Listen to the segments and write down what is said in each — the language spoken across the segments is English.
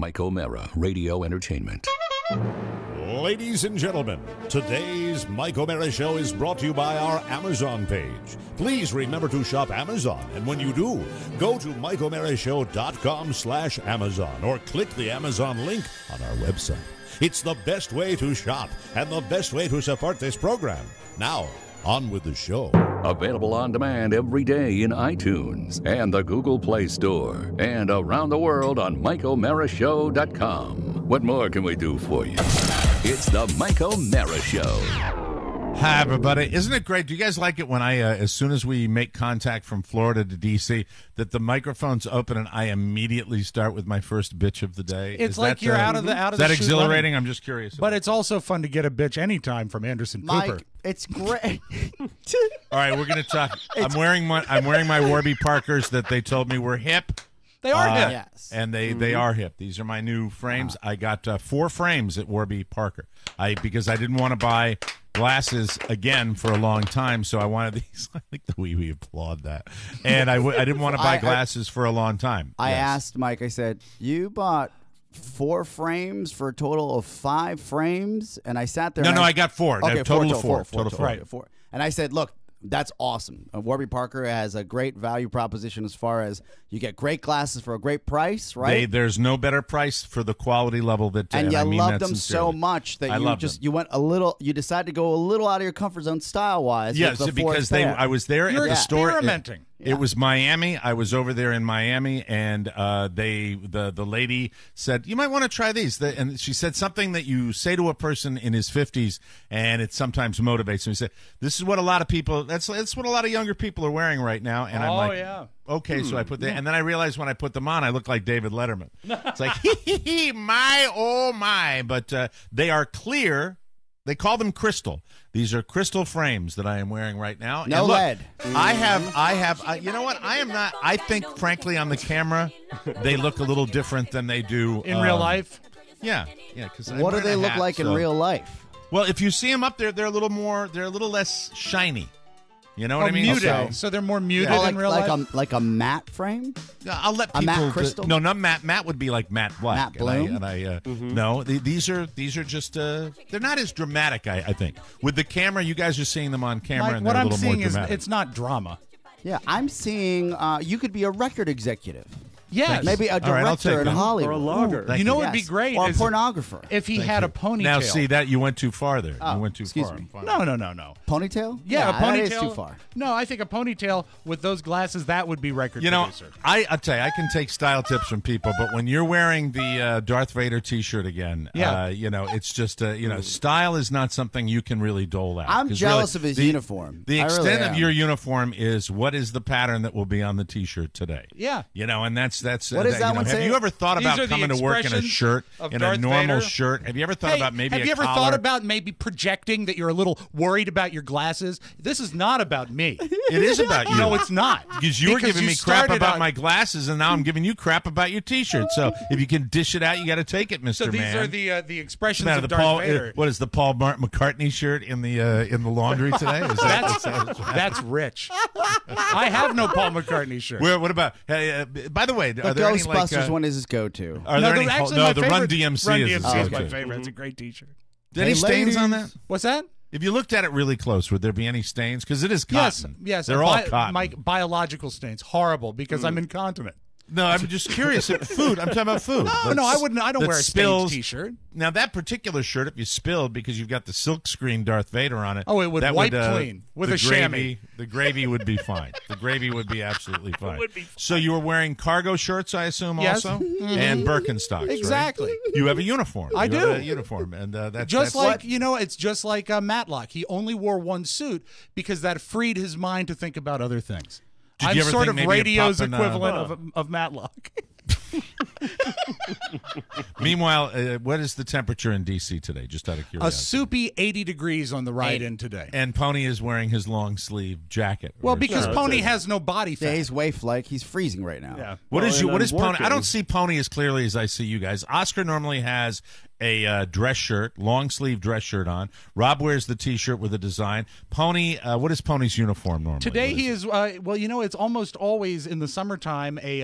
Mike O'Mara Radio Entertainment. Ladies and gentlemen, today's Mike O'Mara Show is brought to you by our Amazon page. Please remember to shop Amazon, and when you do, go to MikeO'MaraShow.com/Amazon or click the Amazon link on our website. It's the best way to shop and the best way to support this program. Now, on with the show. Available on demand every day in iTunes and the Google Play Store and around the world on MikeO'MaraShow.com. What more can we do for you? It's the Mike O'Mara Show. Hi, everybody. Isn't it great? Do you guys like it when as soon as we make contact from Florida to D.C., that the microphones open and I immediately start with my first bitch of the day? It's like you're out of the Is that exhilarating? I'm just curious. But it's also fun to get a bitch anytime from Anderson Cooper. Mike, it's great. All right, we're going to talk. I'm wearing my Warby Parkers that they told me were hip. They are hip. Yes. And they are hip. These are my new frames. I got 4 frames at Warby Parker. Because I didn't want to buy glasses again for a long time, so I wanted these. I think that we applaud that. And I didn't want to buy glasses for a long time. I asked Mike, I said, you bought 4 frames for a total of 5 frames? And I sat there. No, I got 4. Okay, total of 4. Total 4. And I said, look, that's awesome. Warby Parker has a great value proposition as far as you get great glasses for a great price, right? There's no better price for the quality level that. And you I mean loved that them sincerely. so much that you went you decided to go a little out of your comft zone style wise. Yes, because I was there at the store. Experimenting. It was Miami. I was over there in Miami, and the lady said, "You might want to try these." And she said something that you say to a person in his 50s, and it sometimes motivates him. He said, "This is what a lot of people. That's what a lot of younger people are wearing right now." And I'm like, yeah. Okay, so I put that, and then I realized when I put them on, I look like David Letterman. It's like, my, oh my. But they are clear. They call them crystal. These are crystal frames that I am wearing right now. No lead. I have. You know what? I am not. I think, frankly, on the camera, they look a little different than they do in real life. Yeah. What do they look like in real life? Well, if you see them up there, they're a little more. They're a little less shiny. You know what I mean? Muted. Okay. So they're more muted in real life? Like a matte frame? I'll let people. A matte crystal? No, not matte. Matte would be like matte black. Matte bloom? No, these are just. They're not as dramatic. I think with the camera, you guys are seeing them on camera, Mike, and what they're a I'm little more seeing is dramatic. it's not drama. Yeah, I'm seeing you could be a record executive. Yes. Maybe a director in Hollywood. Or a logger. You know what would be great? Or a is pornographer. if he had a ponytail. Now, see that you went too far there. Oh, you went too excuse far. me. No. Ponytail? Yeah, a ponytail. That is too far. No, I think a ponytail with those glasses, that would be record producer. I'll tell you, I can take style tips from people, but when you're wearing the Darth Vader T-shirt again, it's just, style is not something you can really dole out. I'm jealous of his uniform. The I extent really of am. your uniform is what is the pattern that will be on the T-shirt today. Yeah. And that's What does that one Have say? you ever thought These about are the coming to work in a expressions shirt, of in Darth a normal Vader? shirt? Have you ever thought about maybe have you ever collar? thought about maybe projecting that you're a little worried about your glasses? This is not about me. It is about you. No, it's not. Because you were giving me crap started about on- my glasses, and now I'm giving you crap about your T-shirt. So if you can dish it out, you got to take it, Mr. So these Man. are the expressions Now, of the Darth Paul, Vader. what is the Paul McCartney shirt in the laundry today? Is That's rich. I have no Paul McCartney shirt. What about? By the way, The are there any Ghostbusters one is his go-to. Are there any? actually, No, my the favorite, Run DMC Run is DMC his is my go-to. favorite. It's a great T-shirt. Any Hey, stains on ladies. that? What's that? If you looked at it really close, would there be any stains? Because it is cotton. Yes. They're all cotton. Mike, biological stains, horrible because I'm incontinent. No, I'm just curious. Food. I'm talking about food. No, I wouldn't. I don't that wear a spills. stained T-shirt. Now that particular shirt, if you spilled because you've got the silk screen Darth Vader on it, Oh, it would that wipe clean with the a chamois. The gravy would be fine. The gravy would be absolutely fine. would be fine. So you were wearing cargo shirts, I assume, Yes. also, and Birkenstocks. Right? Exactly. You have a uniform. I You do. have a uniform, and that's Just that's like it's just like Matlock. He only wore one suit because that freed his mind to think about other things. Did I'm you ever sort think of maybe radio's of popping, equivalent of Matlock. Meanwhile, what is the temperature in D.C. today? Just out of A curiosity. soupy 80 degrees on the ride in today. And Pony is wearing his long sleeve jacket. Well, Or- because Sure. Pony has no body fat. Days waif like he's freezing right now. Yeah. What is Well, and Pony? working. I don't see Pony as clearly as I see you guys. Oscar normally has a dress shirt, long sleeve dress shirt on. Rob wears the T-shirt with a design. Pony, what is Pony's uniform normally? Today What he is is well, it's almost always in the summertime a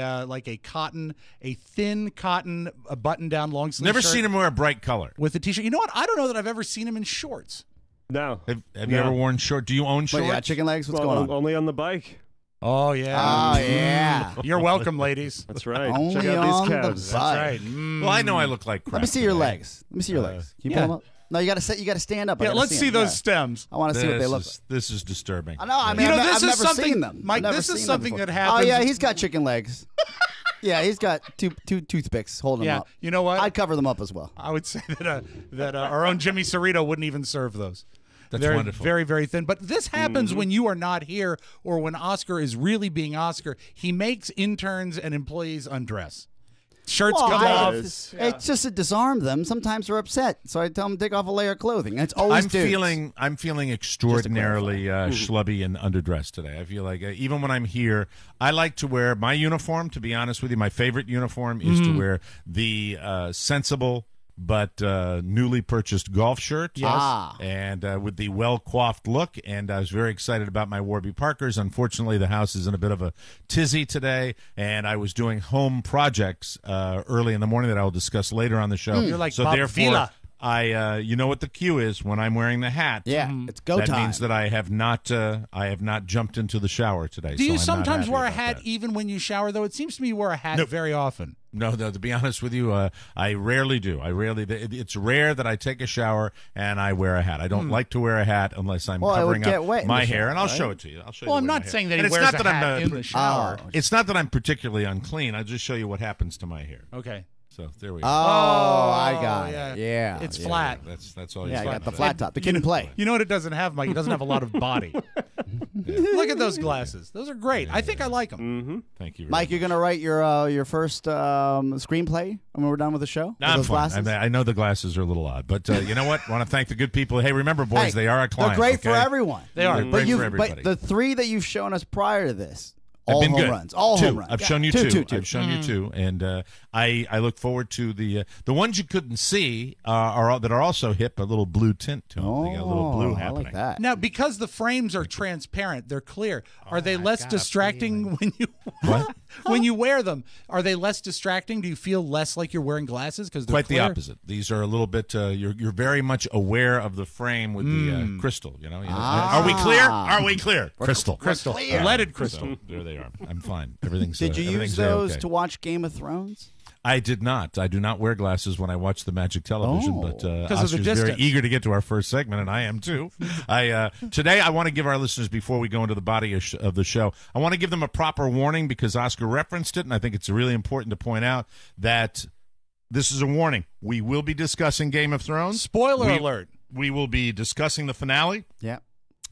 thin cotton button-down long sleeve Never shirt seen him wear a bright color. with a t-shirt. You know what? I don't know that I've ever seen him in shorts. No. Have you ever worn short? Do you own shorts? Wait, you got chicken legs? What's going on? Only on the bike. Oh yeah. Oh, yeah. You're welcome, ladies. That's right. Only Check out on these the calves. bike. Right. Well, I know I look like crap. Let me see your today. legs. Let me see your legs. Can you pull them up? No, you got to stand up. I Yeah, gotta let's see them. those Yeah. stems. I want to see what they look like. This is disturbing. I know. I mean, You know, I've, this I've is never something- seen them. Mike, I've never this is seen them something before. that happens- Oh yeah, he's got chicken legs. Yeah, he's got two toothpicks holding them Yeah, up. you know what? I'd cover them up as well. I would say that our own Jimmy Cerrito wouldn't even serve those. That's They're wonderful. very, very thin. But this happens when you are not here or when Oscar is really being Oscar. He makes interns and employees undress. Shirts come off. It's just to disarm them. Sometimes they're upset, so I tell them to take off a layer of clothing. It's always dudes. I'm feeling extraordinarily schlubby and underdressed today. I feel like even when I'm here, I like to wear my uniform. To be honest with you, my favorite uniform is to wear the sensible but newly purchased golf shirt. Yes. And with the well-coiffed look. And I was very excited about my Warby Parkers. Unfortunately, the house is in a bit of a tizzy today, and I was doing home projects early in the morning that I will discuss later on the show. You're like so Bob therefore, Vila. you know what the cue is when I'm wearing the hat. Yeah, it's go that time. means that I have not jumped into the shower today. Do you so I'm not sometimes happy wear a about hat that. even when you shower, though? It seems to me you wear a hat very often. No, to be honest with you, I rarely do. It's rare that I take a shower and I wear a hat. I don't like to wear a hat unless I'm Well, it would covering get up wet in my the hair, shower, and I'll right? show it to you. I'll show you. Well, I'm the way not my hair- saying that and he it's wears not a that hat I'm in the shower. Oh. It's not that I'm particularly unclean. I'll just show you what happens to my hair. Okay. So there we Oh, go. I got yeah. it. Yeah, It's yeah. flat. That's all. Yeah, I you got the flat top. The kid can play. You know what it doesn't have, Mike? It doesn't have a lot of body. Look at those glasses. Those are great. I think I like them. Thank you, very Mike, much. you're gonna write your first screenplay when we're done with the show. No, With I'm those fine. glasses? I know the glasses are a little odd, but you know what? I want to thank the good people. Hey, remember, boys, Hey, they are a client. They're great for okay? everyone. They are. They're great for everybody. But the three that you've shown us prior to this, Have all been home good. runs. All two. home runs. I've Yeah. shown you two. I've shown you two, and I look forward to the ones you couldn't see that are also hip. A little blue tint to them. They got a little blue I happening. like that. Now, because the frames are transparent, they're clear. Are they less got a distracting when you when you wear them? Are they less distracting? Do you feel less like you're wearing glasses because they're Quite clear? the opposite. These are a little bit. You're very much aware of the frame with the crystal. You know. Are we clear? Are we clear? Crystal. Crystal, Clear. leaded crystal. So, there they are. I'm fine. Everything's. Did you use everything's those okay. to watch Game of Thrones? I did not. I do not wear glasses when I watch the Magic Television, Oh. but Because of the Oscar's very distance. eager to get to our first segment, and I am too. Today I want to give our listeners, before we go into the body of the show, I want to give them a proper warning because Oscar referenced it, and I think it's really important to point out that this is a warning. We will be discussing Game of Thrones. Spoiler alert. We will be discussing the finale. Yeah.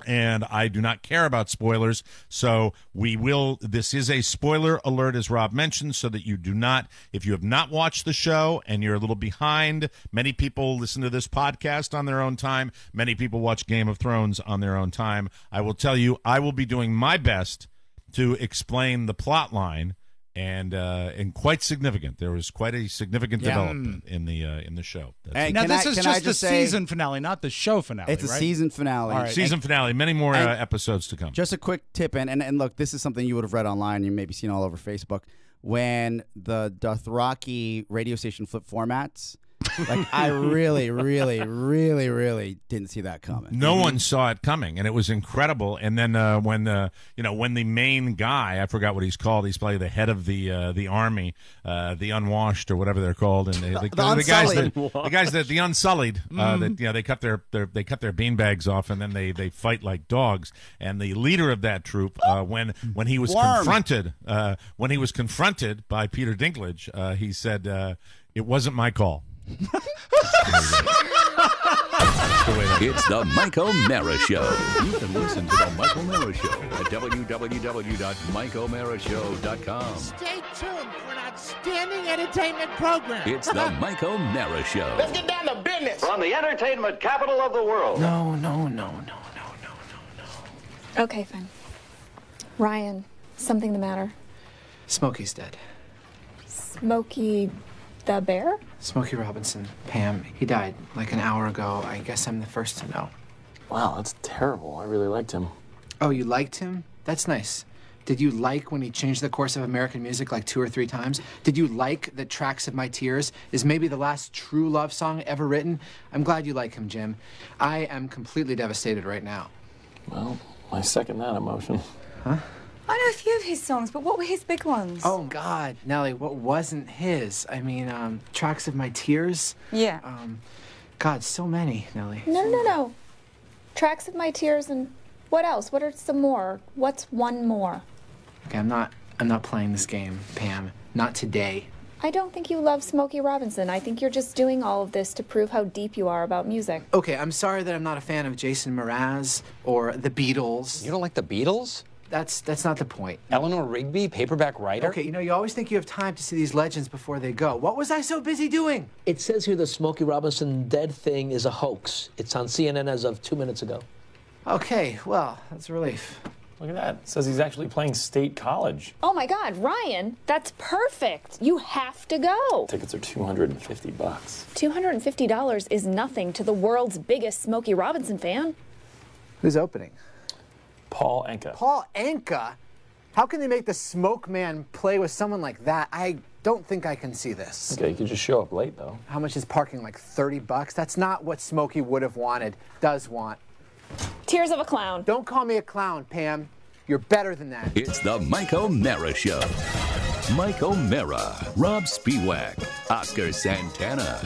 And I do not care about spoilers, so we will. This is a spoiler alert, as Rob mentioned, so that you do not, if you have not watched the show and you're a little behind, many people listen to this podcast on their own time. Many people watch Game of Thrones on their own time. I will tell you, I will be doing my best to explain the plot line. And quite significant. There was quite a significant development in the show. Hey, Now, can this I- is can just I the say- season finale, not the show finale. It's a right? season finale. All right. Season finale. Many more episodes to come. Just a quick tip, and look, this is something you would have read online. You maybe seen all over Facebook. When the Dothraki radio station flip formats, like I really, really, really, really didn't see that coming. No one saw it coming, and it was incredible. And then when the main guy, I forgot what he's called, he's probably the head of the army, the unwashed or whatever they're called, and the guys that the unsullied, that they cut their beanbags off, and then they fight like dogs. And the leader of that troop, when he was confronted by Peter Dinklage, he said, "It wasn't my call." It's the Mike O'Mara Show. You can listen to the Mike O'Mara Show at www.mikeomarashow.com. Stay tuned for an outstanding entertainment program. It's the Mike O'Mara Show. Let's get down to business. From the entertainment capital of the world. No. Okay, fine. Ryan, something the matter? Smokey's dead. Smokey the bear? Smokey Robinson. Pam, he died like an hour ago. I guess I'm the first to know. Wow, that's terrible. I really liked him. Oh, you liked him? That's nice. Did you like when he changed the course of American music like 2 or 3 times? Did you like that Tracks of My Tears is maybe the last true love song ever written? I'm glad you like him, Jim. I am completely devastated right now. Well, I second that emotion. Huh? I know a few of his songs, but what were his big ones? Oh, God, Nellie, what wasn't his? I mean, Tracks of My Tears? Yeah. God, so many, Nellie. No. Tracks of My Tears and what else? What are some more? What's one more? Okay, I'm not playing this game, Pam. Not today. I don't think you love Smokey Robinson. I think you're just doing all of this to prove how deep you are about music. Okay, I'm sorry that I'm not a fan of Jason Mraz or the Beatles. You don't like the Beatles? That's not the point. Eleanor Rigby, paperback writer? Okay, you always think you have time to see these legends before they go. What was I so busy doing? It says here the Smokey Robinson dead thing is a hoax. It's on CNN as of 2 minutes ago. Okay, well, that's a relief. Look at that. It says he's actually playing State College. Oh my God, Ryan, that's perfect. You have to go. Tickets are $250. $250 is nothing to the world's biggest Smokey Robinson fan. Who's opening? Paul Anka. Paul Anka? How can they make the Smoke Man play with someone like that? I don't think I can see this. Okay, you could just show up late, though. How much is parking, like $30? That's not what Smokey would have wanted, does want. Tears of a Clown. Don't call me a clown, Pam. You're better than that. It's the Mike O'Mara Show. Mike O'Mara, Rob Spiewak, Oscar Santana.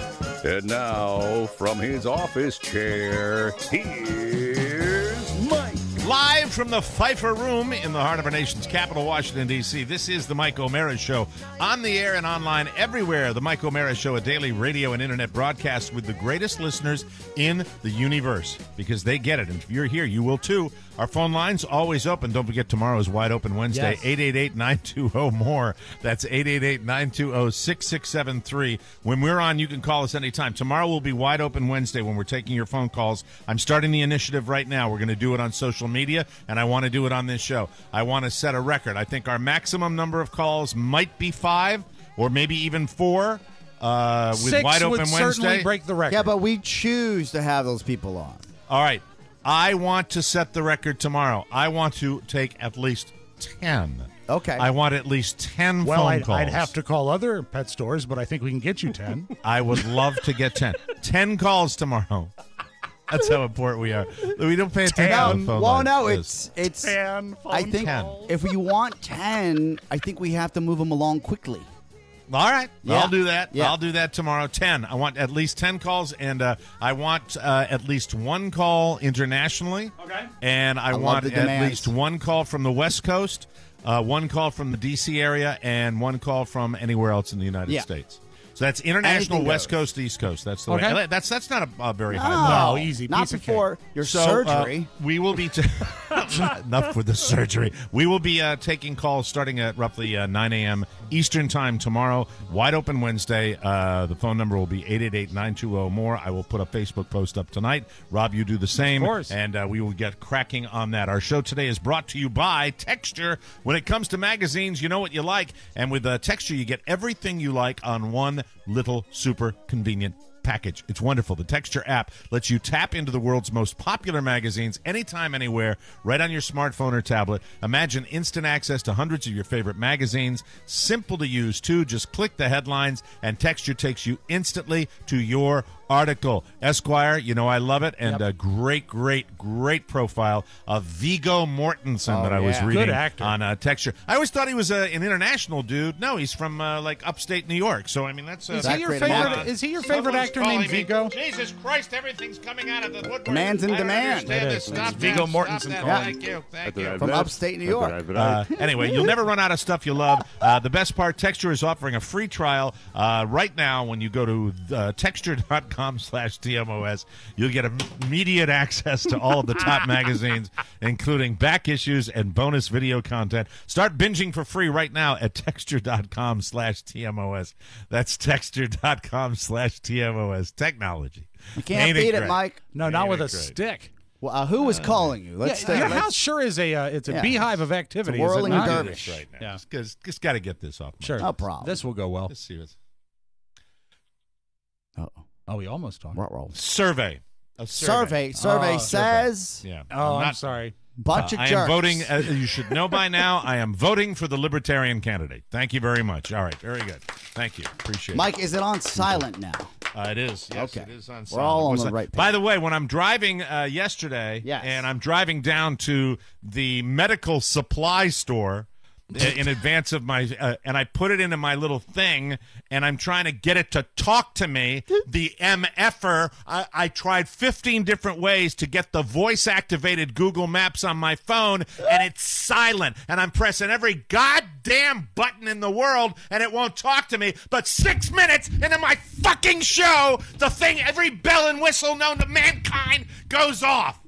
And now, from his office chair, here's Mike. Live from the Pfeiffer Room in the heart of our nation's capital, Washington, D.C., this is the Mike O'Mara Show. On the air and online everywhere, the Mike O'Mara Show, a daily radio and internet broadcast with the greatest listeners in the universe, because they get it. And if you're here, you will too. Our phone line's always open. Don't forget, tomorrow is Wide Open Wednesday, Yes. 888-920-MORE. That's 888-920-6673. When we're on, you can call us anytime. Tomorrow will be Wide Open Wednesday when we're taking your phone calls. I'm starting the initiative right now. We're going to do it on social media, and I want to do it on this show. I want to set a record. I think our maximum number of calls might be 5 or maybe even 4 with 6 Wide Open would Wednesday. certainly break the record. Yeah, but we choose to have those people on. All right. I want to set the record tomorrow. I want to take at least 10. Okay. I want at least 10 Well, phone calls. I'd have to call other pet stores, but I think we can get you 10. I would love to get 10. 10 calls tomorrow. That's how important we are. We don't pay attention to the phone Well, lines. no, Yes. it's 10 phone I think calls. if you want 10, I think we have to move them along quickly. All right. Yeah. I'll do that. Yeah. I'll do that tomorrow. 10. I want at least 10 calls, and I want at least 1 call internationally. Okay. And I love want the at demands. least 1 call from the West Coast, 1 call from the D.C. area, and 1 call from anywhere else in the United Yeah. States. So that's international, Anything West goes. Coast, East Coast. That's the Okay. way. That's not a very high No, bar. easy Not piece of before your So, surgery. we will be enough with the surgery. We will be taking calls starting at roughly 9 a.m. Eastern time tomorrow. Wide Open Wednesday. The phone number will be 888-920-MORE. I will put a Facebook post up tonight. Rob, you do the same. Of course. And we will get cracking on that. Our show today is brought to you by Texture. When it comes to magazines, you know what you like. And with Texture, you get everything you like on one little super convenient package. It's wonderful. The Texture app lets you tap into the world's most popular magazines anytime, anywhere, right on your smartphone or tablet. Imagine instant access to hundreds of your favorite magazines. Simple to use, too. Just click the headlines, and Texture takes you instantly to your article. Esquire, you know I love it, and a great profile of Viggo Mortensen that I was yeah. reading Good actor. on Texture. I always thought he was an international dude. No, he's from like upstate New York. So I mean, that's Is That he your great favorite? actor. Is he your favorite actor named Viggo? Jesus Christ! Everything's coming out of the woodwork. Man's in I don't demand. understand It this. is. Stop It's that. Viggo Stop Mortensen that. calling. Thank you. Thank you. From upstate New York. Anyway, you'll never run out of stuff you love. The best part, Texture is offering a free trial right now. When you go to texture.com/TMOS, you'll get immediate access to all of the top magazines, including back issues and bonus video content. Start binging for free right now at texture.com/TMOS. That's texture.com/TMOS. Technology. You can't Ain't beat great? it, Mike. No, not Ain't with it a great? stick. Well, who was calling you? Let's Your let's- house sure is it's a Yeah. beehive of activity. It's a is it whirling not? dervish. Right now. Yeah. Just got to get this off. my Sure. No problem. This will go well. Let's see what's Uh-oh. Oh, we almost talked. Ruh-roh. survey. A Survey Oh, says Yeah. Oh, I'm not sorry. Bunch of I jerks. am voting, you should know by now, I am voting for the Libertarian candidate. Thank you very much. All right, very good. Thank you. Appreciate Mike, it. is it on silent now? It is. Yes, Okay. it is on silent. We're all on the right page. By the way, when I'm driving yesterday, and I'm driving down to the medical supply store in advance of my, and I put it into my little thing, and I'm trying to get it to talk to me, the MFer, I tried 15 different ways to get the voice-activated Google Maps on my phone, and it's silent, and I'm pressing every goddamn button in the world, and it won't talk to me, but 6 minutes into my fucking show, the thing, every bell and whistle known to mankind goes off.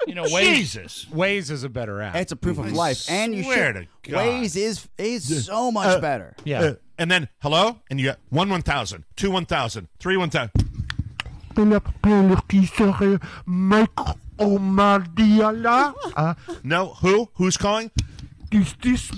You know, Jesus. Waze is a better app. It's a proof of life, and you swear should. to God. Waze is so much better. Yeah. And then, hello? And you got 1,000, 2 1,000, 3 1,000. No, who? Who's calling? Is this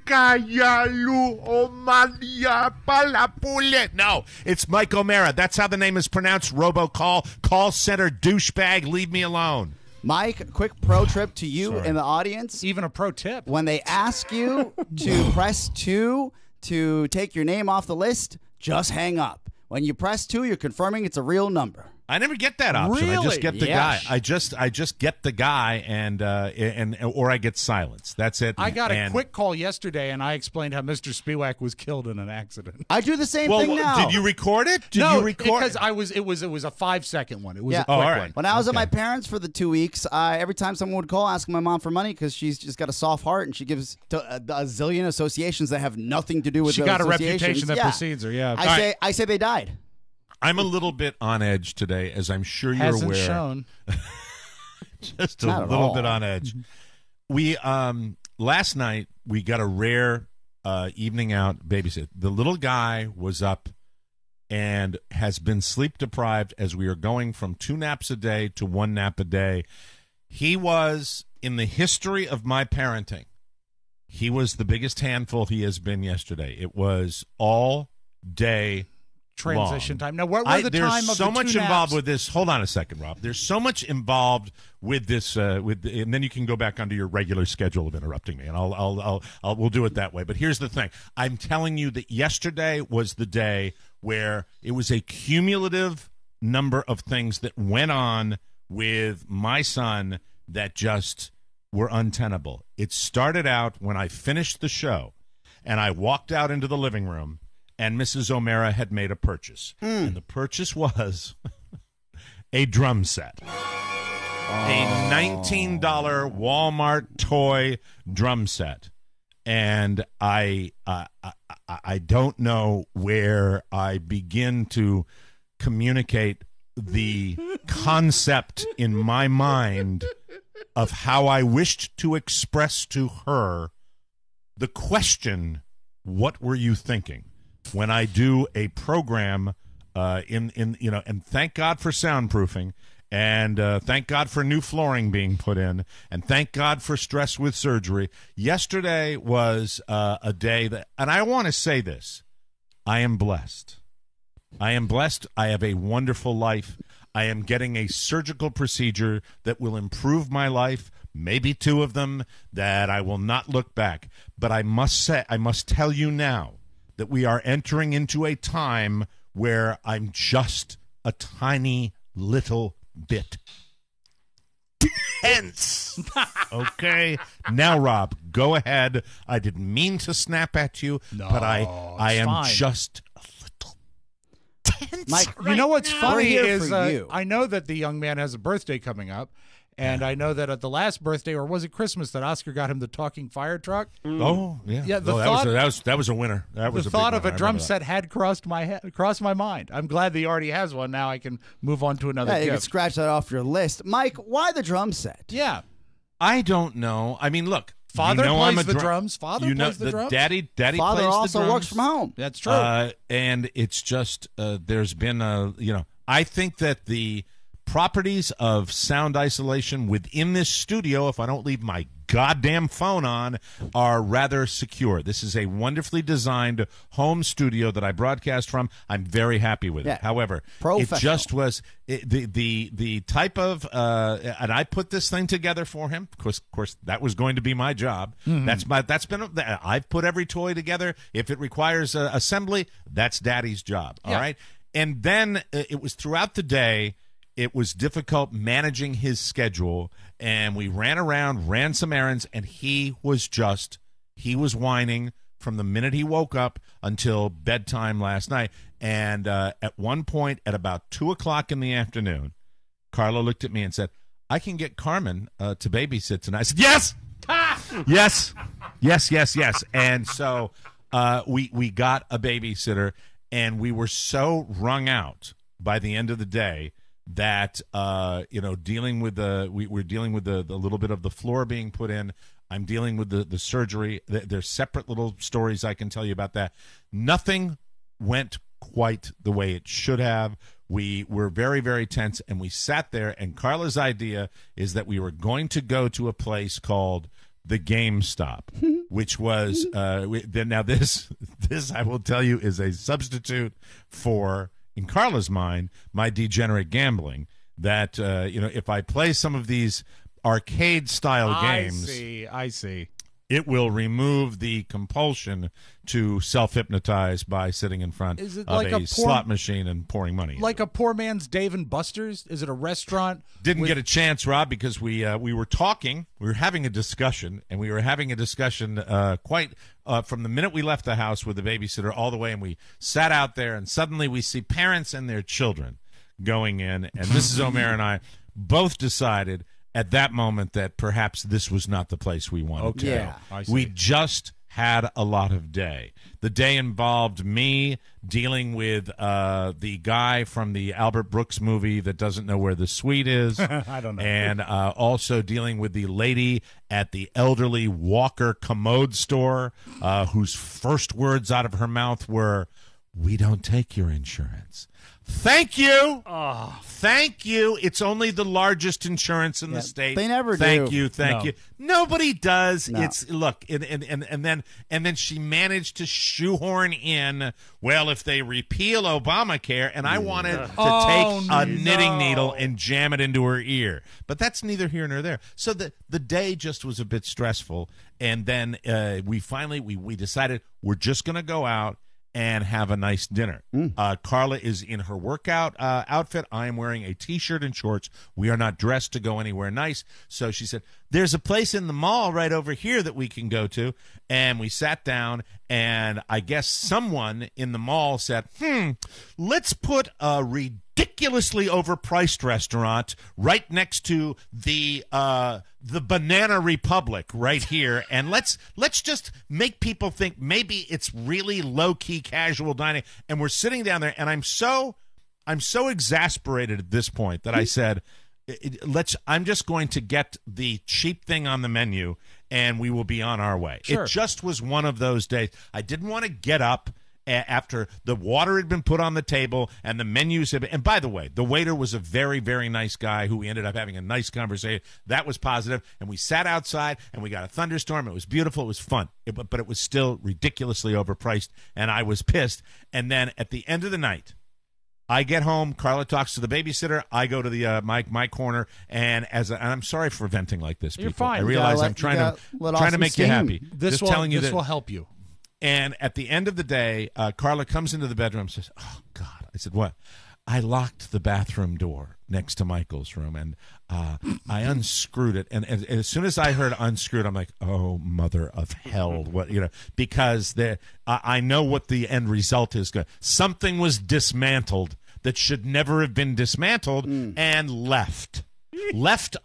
Mikayalu Omalia Palapule? No, it's Mike O'Mara. That's how the name is pronounced. Robocall, call center douchebag. Leave me alone. Mike, quick pro trip to you in the audience. Even a pro tip. When they ask you to press 2 to take your name off the list, just hang up. When you press 2, you're confirming it's a real number. I never get that option. I just get the guy. I just get the guy, and or I get silence. That's it. I got a quick call yesterday, and I explained how Mr. Spiewak was killed in an accident. I do the same thing now. Did you record it? No, because it was a 5-second one. It was a quick one. When I was at my parents for the 2 weeks, every time someone would call, asking my mom for money because she's just got a soft heart and she gives to a zillion associations that have nothing to do with. She got a reputation that precedes her. Yeah, I say they died. I'm a little bit on edge today, as I'm sure you're Hasn't aware. shown. Just a little bit on edge. We last night we got a rare evening out babysit. The little guy was up and has been sleep deprived as we are going from 2 naps a day to 1 nap a day. He was, in the history of my parenting, he was the biggest handful he has been yesterday. It was all day transition long. time. Now, what was the time of There's so the much 2 involved naps? with this. Hold on a second, Rob. There's so much involved with this. And then you can go back onto your regular schedule of interrupting me, and we'll do it that way. But here's the thing: I'm telling you that yesterday was the day where it was a cumulative number of things that went on with my son that just were untenable. It started out when I finished the show, and I walked out into the living room. And Mrs. O'Mara had made a purchase. And the purchase was a drum set. A $19 Walmart toy drum set. And I don't know where I begin to communicate the concept in my mind of how I wished to express to her the question, what were you thinking? When I do a program and thank God for soundproofing, and thank God for new flooring being put in, and thank God for stress with surgery. Yesterday was a day that, and I want to say this, I am blessed. I am blessed. I have a wonderful life. I am getting a surgical procedure that will improve my life, maybe 2 of them, that I will not look back. But I must tell you now, that we are entering into a time where I'm just a tiny little bit tense. Okay? Now, Rob, go ahead. I didn't mean to snap at you, but I am fine. just a little tense. Mike, You know what's funny We're here is for you. I know that the young man has a birthday coming up, and I know that at the last birthday, or was it Christmas, that Oscar got him the talking fire truck? Oh, yeah. Yeah, the Oh, thought- that was a winner. That was The a big thought of winner. a I drum remember that. set had crossed my mind. I'm glad that he already has one. Now I can move on to another Yeah, you can gift. scratch that off your list. Mike, why the drum set? Yeah. I don't know. I mean, look. Father you know plays I'm a the drums. Father plays the drums. Daddy Father plays also the drums. works from home. That's true. And it's just there's been I think that the properties of sound isolation within this studio, if I don't leave my goddamn phone on are rather secure. This is a wonderfully designed home studio that I broadcast from. I'm very happy with it. However, it just was the type of and I put this thing together for him. Of course, that was going to be my job. I've put every toy together. If it requires assembly, that's Daddy's job. All right. And then it was throughout the day. It was difficult managing his schedule, and we ran around, ran some errands, and he was whining from the minute he woke up until bedtime last night. And at one point, at about 2 o'clock in the afternoon, Carla looked at me and said, "I can get Carmen to babysit tonight." I said, "Yes! yes. And so we got a babysitter, and we were so wrung out by the end of the day that dealing with we're dealing with the little bit of the floor being put in. I'm dealing with the surgery. There's separate little stories I can tell you about that. Nothing went quite the way it should have. We were very, very tense, and we sat there, and Carla's idea is that we were going to go to a place called the GameStop, which was now this I will tell you is a substitute for, in Carla's mind, my degenerate gambling. That if I play some of these arcade-style games, I see. It will remove the compulsion to self-hypnotize by sitting in front of like a slot machine and pouring money. Like a poor man's Dave and Buster's? Is it a restaurant? Didn't get a chance, Rob, because we were talking. We were having a discussion, and we were having a discussion from the minute we left the house with the babysitter all the way, and we sat out there, and suddenly we see parents and their children going in, and Mrs. O'Mara and I both decided at that moment that perhaps this was not the place we wanted to go. We just had a lot of day. The day involved me dealing with the guy from the Albert Brooks movie that doesn't know where the suite is. I don't know. And also dealing with the lady at the elderly Walker commode store whose first words out of her mouth were, "We don't take your insurance." Thank you. Thank you. It's only the largest insurance in the state. They never do. Thank you. Nobody does. No. It's look, and then she managed to shoehorn in, well, if they repeal Obamacare, and I wanted to take a knitting needle and jam it into her ear. But that's neither here nor there. So the day just was a bit stressful, and then we finally we decided we're just going to go out and have a nice dinner. Carla is in her workout outfit. I am wearing a T-shirt and shorts. We are not dressed to go anywhere nice. So she said, "There's a place in the mall right over here that we can go to." And we sat down, and I guess someone in the mall said, let's put a ridiculously overpriced restaurant right next to the Banana Republic right here, and let's just make people think maybe it's really low-key casual dining. And we're sitting down there, and I'm so exasperated at this point that I said, I'm just going to get the cheap thing on the menu, and we will be on our way. Sure. It just was one of those days. I didn't want to get up after the water had been put on the table and the menus had been, and by the way, the waiter was a very, very nice guy who we ended up having a nice conversation. That was positive, and we sat outside, and we got a thunderstorm. It was beautiful. It was fun, but it was still ridiculously overpriced, and I was pissed. And then at the end of the night, I get home. Carla talks to the babysitter. I go to the my corner, and I'm sorry for venting like this. You're people. fine. I realize I'm trying to make you happy. This will help you. And at the end of the day, Carla comes into the bedroom and says, "Oh, God." I said, "What?" "I locked the bathroom door next to Michael's room, and I unscrewed it. And as soon as I heard unscrewed, I'm like, oh, mother of hell. What, because I know what the end result is. Something was dismantled that should never have been dismantled and left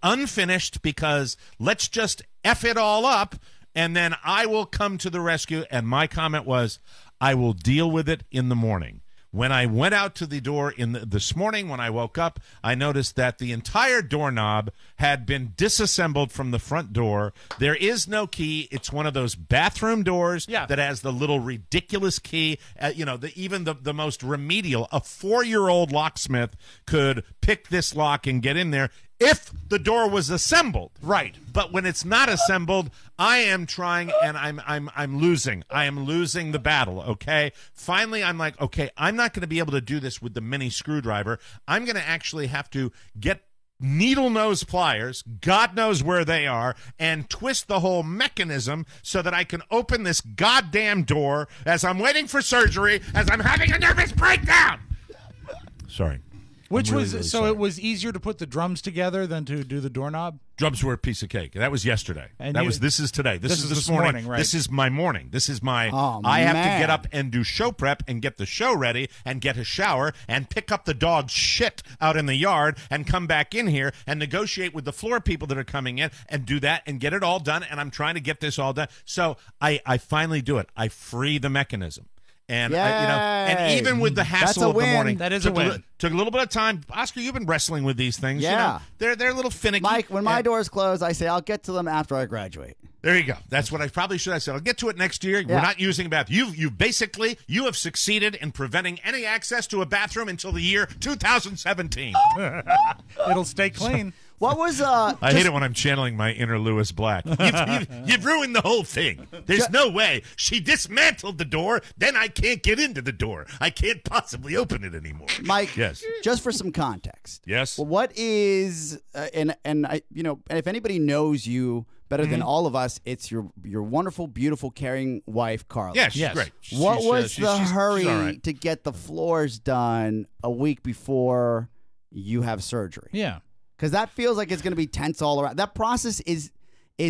unfinished because let's just F it all up. And then I will come to the rescue." And my comment was, "I will deal with it in the morning." When I went out to the door this morning when I woke up, I noticed that the entire doorknob had been disassembled from the front door. There is no key. It's one of those bathroom doors that has the little ridiculous key. Even the most remedial, a 4-year-old locksmith could pick this lock and get in there if the door was assembled. Right. But when it's not assembled, I am trying and I'm losing. I am losing the battle, okay? Finally, I'm like, okay, I'm not going to be able to do this with the mini screwdriver. I'm going to actually have to get needle nose pliers, God knows where they are, and twist the whole mechanism so that I can open this goddamn door as I'm waiting for surgery, as I'm having a nervous breakdown. Sorry. Which really, was really so sorry. it was easier to put the drums together than to do the doorknob? Drums were a piece of cake. That was yesterday. And This is today. This is this morning. Right? This is my morning. This is my Oh, I have to man. get up and do show prep and get the show ready and get a shower and pick up the dog's shit out in the yard and come back in here and negotiate with the floor people that are coming in and do that and get it all done, and I'm trying to get this all done. So I finally do it. I free the mechanism. And and even with the hassle of the morning, that is a win. Took a little bit of time. Oscar, you've been wrestling with these things. Yeah. They're a little finicky. Mike, when my doors close, I say I'll get to them after I graduate. There you go. That's what I probably should have said. I'll get to it next year. Yeah. We're not using a bathroom. You have succeeded in preventing any access to a bathroom until the year 2017. It'll stay clean. What was I hate it when I'm channeling my inner Lewis Black. You've ruined the whole thing. There's no way. She dismantled the door, then I can't get into the door. I can't possibly open it anymore. Mike? Yes. Just for some context. Yes. Well, what is and I and if anybody knows you better than all of us, it's your wonderful, beautiful, caring wife, Carla. Yeah, she's great. What She's, was she's the all hurry right. to get the floors done a week before you have surgery? Yeah. Because that feels like it's going to be tense all around. That process is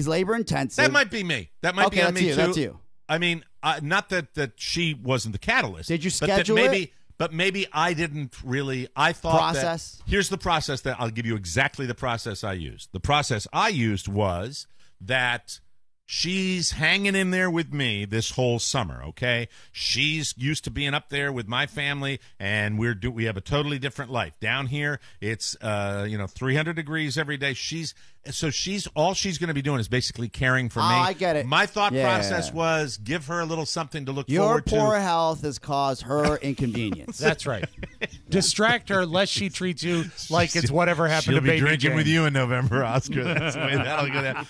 labor intensive. That might be me. That might be on me too. That's you. I mean, not that she wasn't the catalyst. Did you but that schedule it? But maybe I didn't really. I thought Process? that here's the process that I'll give you exactly the process I used. The process I used was that she's hanging in there with me this whole summer, okay? She's used to being up there with my family, and we have a totally different life. Down here, it's 300 degrees every day. She's all she's going to be doing is basically caring for me. I get it. My thought Yeah. process was give her a little something to look Your forward to. poor health has caused her inconvenience. That's right. Distract her lest she treats you like it's whatever happened She'll to be baby drinking Jane. with you in November, Oscar. That's the way that'll go down.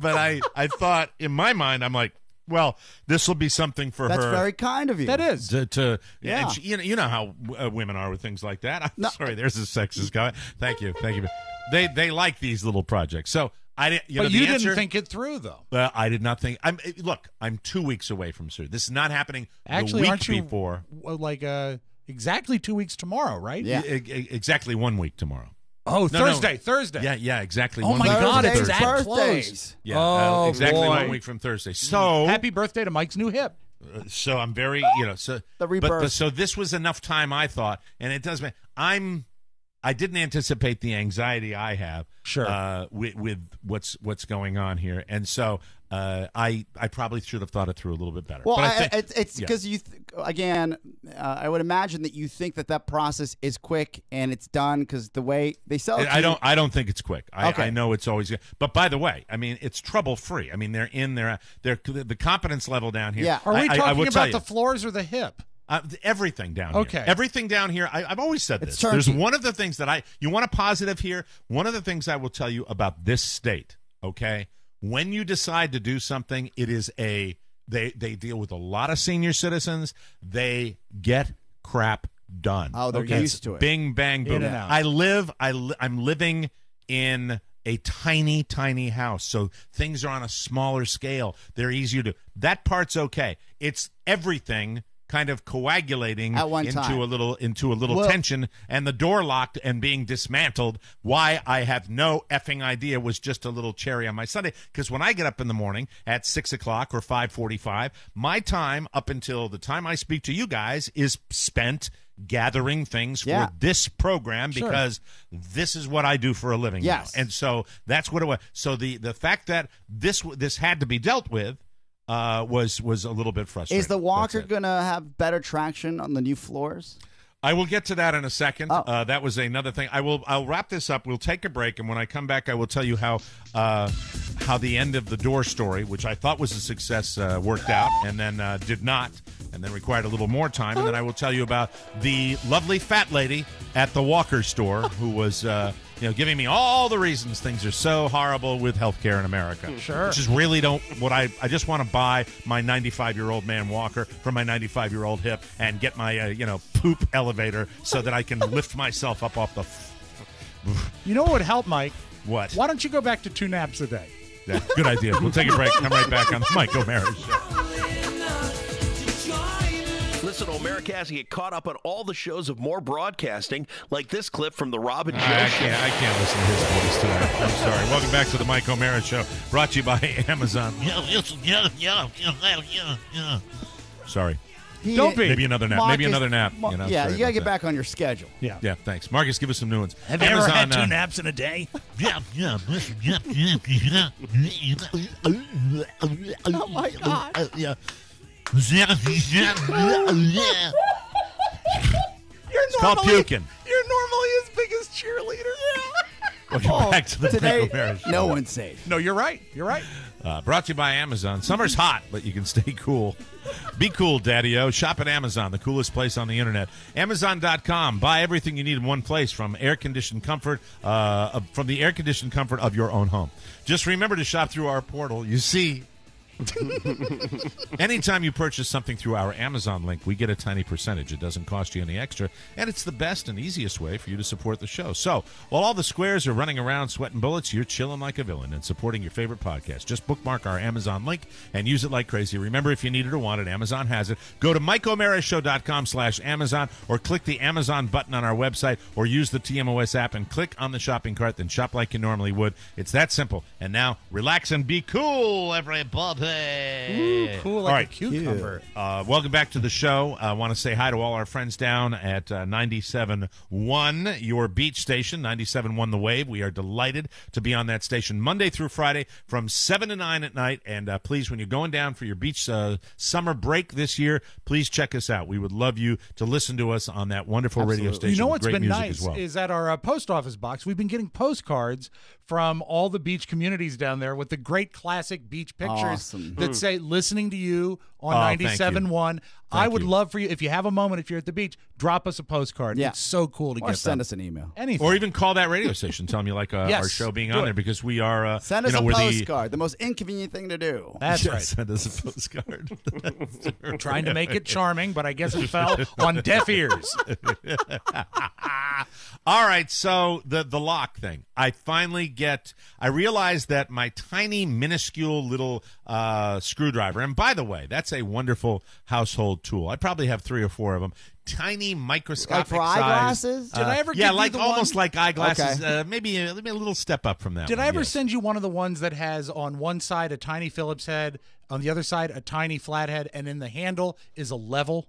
But I thought in my mind, I'm like, well, this will be something for That's her. very kind of you. That is. To Yeah. and she, you know how women are with things like that. I'm sorry, there's a sexist guy. Thank you. They like these little projects. So I didn't. But the you answer, didn't think it through, though. Well, I did not think. I'm 2 weeks away from surgery. This is not happening. Actually, the week aren't you before? Exactly 2 weeks tomorrow, right? Yeah. Exactly 1 week tomorrow. Oh, No, Thursday. Yeah, exactly. Oh 1 my week God, from it's Thursday. that birthdays. close. Yeah, Oh, exactly boy. 1 week from Thursday. So Happy birthday to Mike's new hip. So I'm very, so The rebirth. But so this was enough time, I thought, and it does. I didn't anticipate the anxiety I have. Sure. With what's going on here, and so I probably should have thought it through a little bit better. Well, But I think, it's because again, I would imagine that you think that process is quick and it's done because the way they sell it. I don't think it's quick. Okay. I know it's always. But by the way, I mean it's trouble free. I mean they're the competence level down here. Yeah. Are we I talking will tell about you. the floors or the hip? Everything down Okay. here. Everything down here. I've always said It's this. turnkey. There's one of the things that you want a positive here. One of the things I will tell you about this state, okay? When you decide to do something, it is they deal with a lot of senior citizens. They get crap done. Oh, they're used to it. Bing, bang, boom. In and out. I'm living in a tiny, tiny house, so things are on a smaller scale. They're easier to. That part's okay. It's everything kind of coagulating At one time. into a little tension, and the door locked and being dismantled. Why, I have no effing idea. Was just a little cherry on my Sunday, because when I get up in the morning at 6 o'clock or 5:45, my time up until the time I speak to you guys is spent gathering things Yeah. for this program, Sure. because this is what I do for a living. Yes. now. And so that's what it was. So the fact that this had to be dealt with, was a little bit frustrating. Is the walker going to have better traction on the new floors? I will get to that in a second. That was another thing. I'll wrap this up. We'll take a break, and when I come back, I will tell you how the end of the door story, which I thought was a success, worked out, and then did not, and then required a little more time. And then I will tell you about the lovely fat lady at the Walker store who was giving me all the reasons things are so horrible with healthcare in America. Sure. Which is really I just want to buy my 95-year-old man walker from my 95-year-old hip and get my poop elevator so that I can lift myself up off the. You know what would help, Mike? What? Why don't you go back to 2 naps a day? Yeah, good idea. We'll take a break. Come right back on the Mike O'Mara Show. Listen to America has to get caught up on all the shows of more broadcasting, like this clip from the Rob and Joe Show. I can't listen to his voice tonight. I'm sorry. Welcome back to the Mike O'Mara Show, brought to you by Amazon. Sorry. Don't be. Maybe another nap. Marcus, Maybe another nap. Yeah, you got to get back on your schedule. Yeah, thanks. Marcus, give us some new ones. Have you ever had 2 naps in a day? Oh, my God. It's called puking. You're normally his biggest cheerleader. Welcome back to the Today, Mike O'Mara Show. no one's safe. No, you're right. You're right. Brought to you by Amazon. Summer's hot, but you can stay cool. Be cool, Daddy-O. Shop at Amazon, the coolest place on the internet. Amazon.com. Buy everything you need in one place from air-conditioned comfort, from the air-conditioned comfort of your own home. Just remember to shop through our portal. You see, anytime you purchase something through our Amazon link, we get a tiny percentage. It doesn't cost you any extra, and it's the best and easiest way for you to support the show. So, while all the squares are running around sweating bullets, you're chilling like a villain and supporting your favorite podcast. Just bookmark our Amazon link and use it like crazy. Remember, if you need it or want it, Amazon has it. Go to MikeO'MaraShow.com/Amazon or click the Amazon button on our website or use the TMOS app and click on the shopping cart, then shop like you normally would. It's that simple. And now, relax and be cool, everybody. Ooh, cool like a cucumber. Welcome back to the show. I want to say hi to all our friends down at 97.1, your beach station, 97.1 The Wave. We are delighted to be on that station Monday through Friday from 7 to 9 at night. And please, when you're going down for your beach summer break this year, please check us out. We would love you to listen to us on that wonderful radio station. You know with what's great been music nice as well. is at our post office box, we've been getting postcards from all the beach communities down there with the great classic beach pictures that say listening to you on 97.1. I would love for you, if you have a moment, if you're at the beach, drop us a postcard. Yeah. It's so cool to Or get send them. us an email. Anything. Or even call that radio station, tell them you like our show being on there, because we are Send us a postcard. The most inconvenient thing to do. That's right. Send us a postcard. Trying to make it charming, but I guess it fell on deaf ears. All right, so the lock thing. I realized that my tiny, minuscule little screwdriver, and by the way, that's a wonderful household tool. I probably have 3 or 4 of them. Tiny, microscopic like for eyeglasses? Did I ever give you like the almost one? like eyeglasses. Okay. Maybe a little step up from that. Did one, I ever yes. send you one of the ones that has on one side a tiny Phillips head, on the other side a tiny flathead, and in the handle is a level?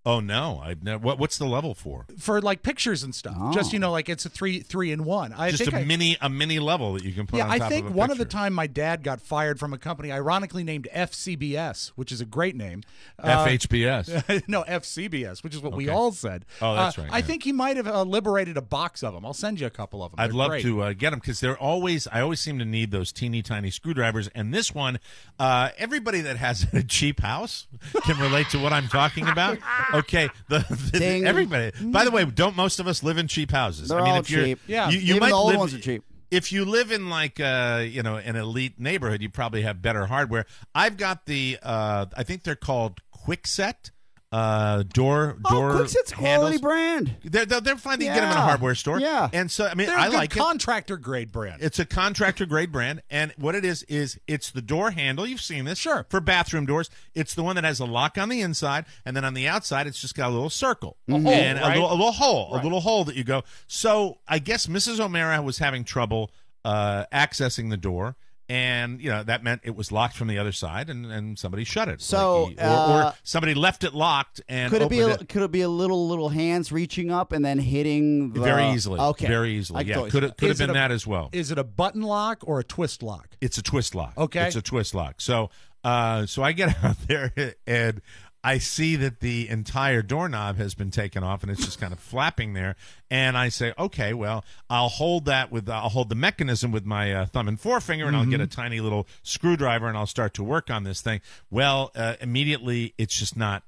Oh no! I've never. What's the level for? For like pictures and stuff. Oh. Just like it's a three in one. Just a mini level that you can put. Yeah, on I top think of a one of the picture. time my dad got fired from a company ironically named FCBS, which is a great name. FHBS. No, FCBS, which is what we Okay. all said. Oh, that's right. I yeah. think he might have liberated a box of them. I'll send you a couple of them. I'd They're love great. to get them because they're always. I always seem to need those teeny tiny screwdrivers, and this one, everybody that has a cheap house can relate to what I'm talking about. Okay, everybody. By the way, don't most of us live in cheap houses? They're I mean, all if you're, cheap. Yeah. you Even might the old live, ones are cheap. If you live in like an elite neighborhood, you probably have better hardware. I've got the I think they're called Quickset. Door Quickset's quality handles. brand. They're fine. You can get them in a hardware store. Yeah. And so I mean, They're I a good like it. contractor grade brand. It's a contractor grade brand, and what it is it's the door handle. You've seen this, Sure. for bathroom doors. It's the one that has a lock on the inside, and then on the outside, it's just got a little circle hole, and right? a little hole, Right. a little hole that you go. So I guess Mrs. O'Mara was having trouble accessing the door. And, that meant it was locked from the other side, and somebody shut it. So, or somebody left it locked and Could it opened be a little hands reaching up and then hitting the... very easily. Okay. Very easily. Yeah, totally could have Is it been a- that as well. Is it a button lock or a twist lock? It's a twist lock. Okay. It's a twist lock. So So I get out there and I see that the entire doorknob has been taken off and it's just kind of flapping there. And I say, okay, well, I'll hold the mechanism with my thumb and forefinger, and I'll get a tiny little screwdriver and I'll start to work on this thing. Well, immediately it's not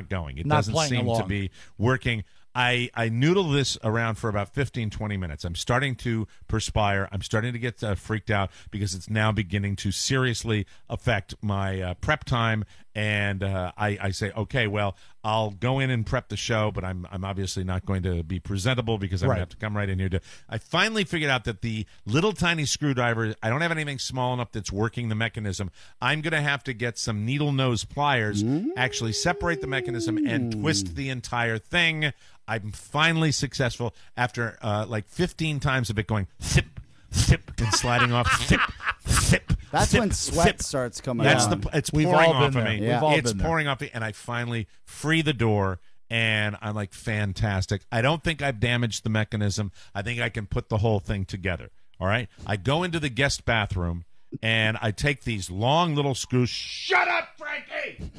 going. It doesn't seem to be working. I noodle this around for about 15, 20 minutes. I'm starting to perspire. I'm starting to get freaked out because it's now beginning to seriously affect my prep time. And I say, okay, well, I'll go in and prep the show, but I'm obviously not going to be presentable because I'm going to have to come right in here. I finally figured out that the little tiny screwdriver, I don't have anything small enough that's working the mechanism. I'm going to have to get some needle nose pliers, actually separate the mechanism and twist the entire thing. I'm finally successful after like 15 times of it going zip, zip, and sliding off, zip, zip. That's zip, when sweat zip. starts coming That's on. It's We've pouring all been off of there. me. We've all It's been there. pouring off me, and I finally free the door, and I'm like, fantastic. I don't think I've damaged the mechanism. I think I can put the whole thing together. All right? I go into the guest bathroom, and I take these long little screws. Shut up, Frankie!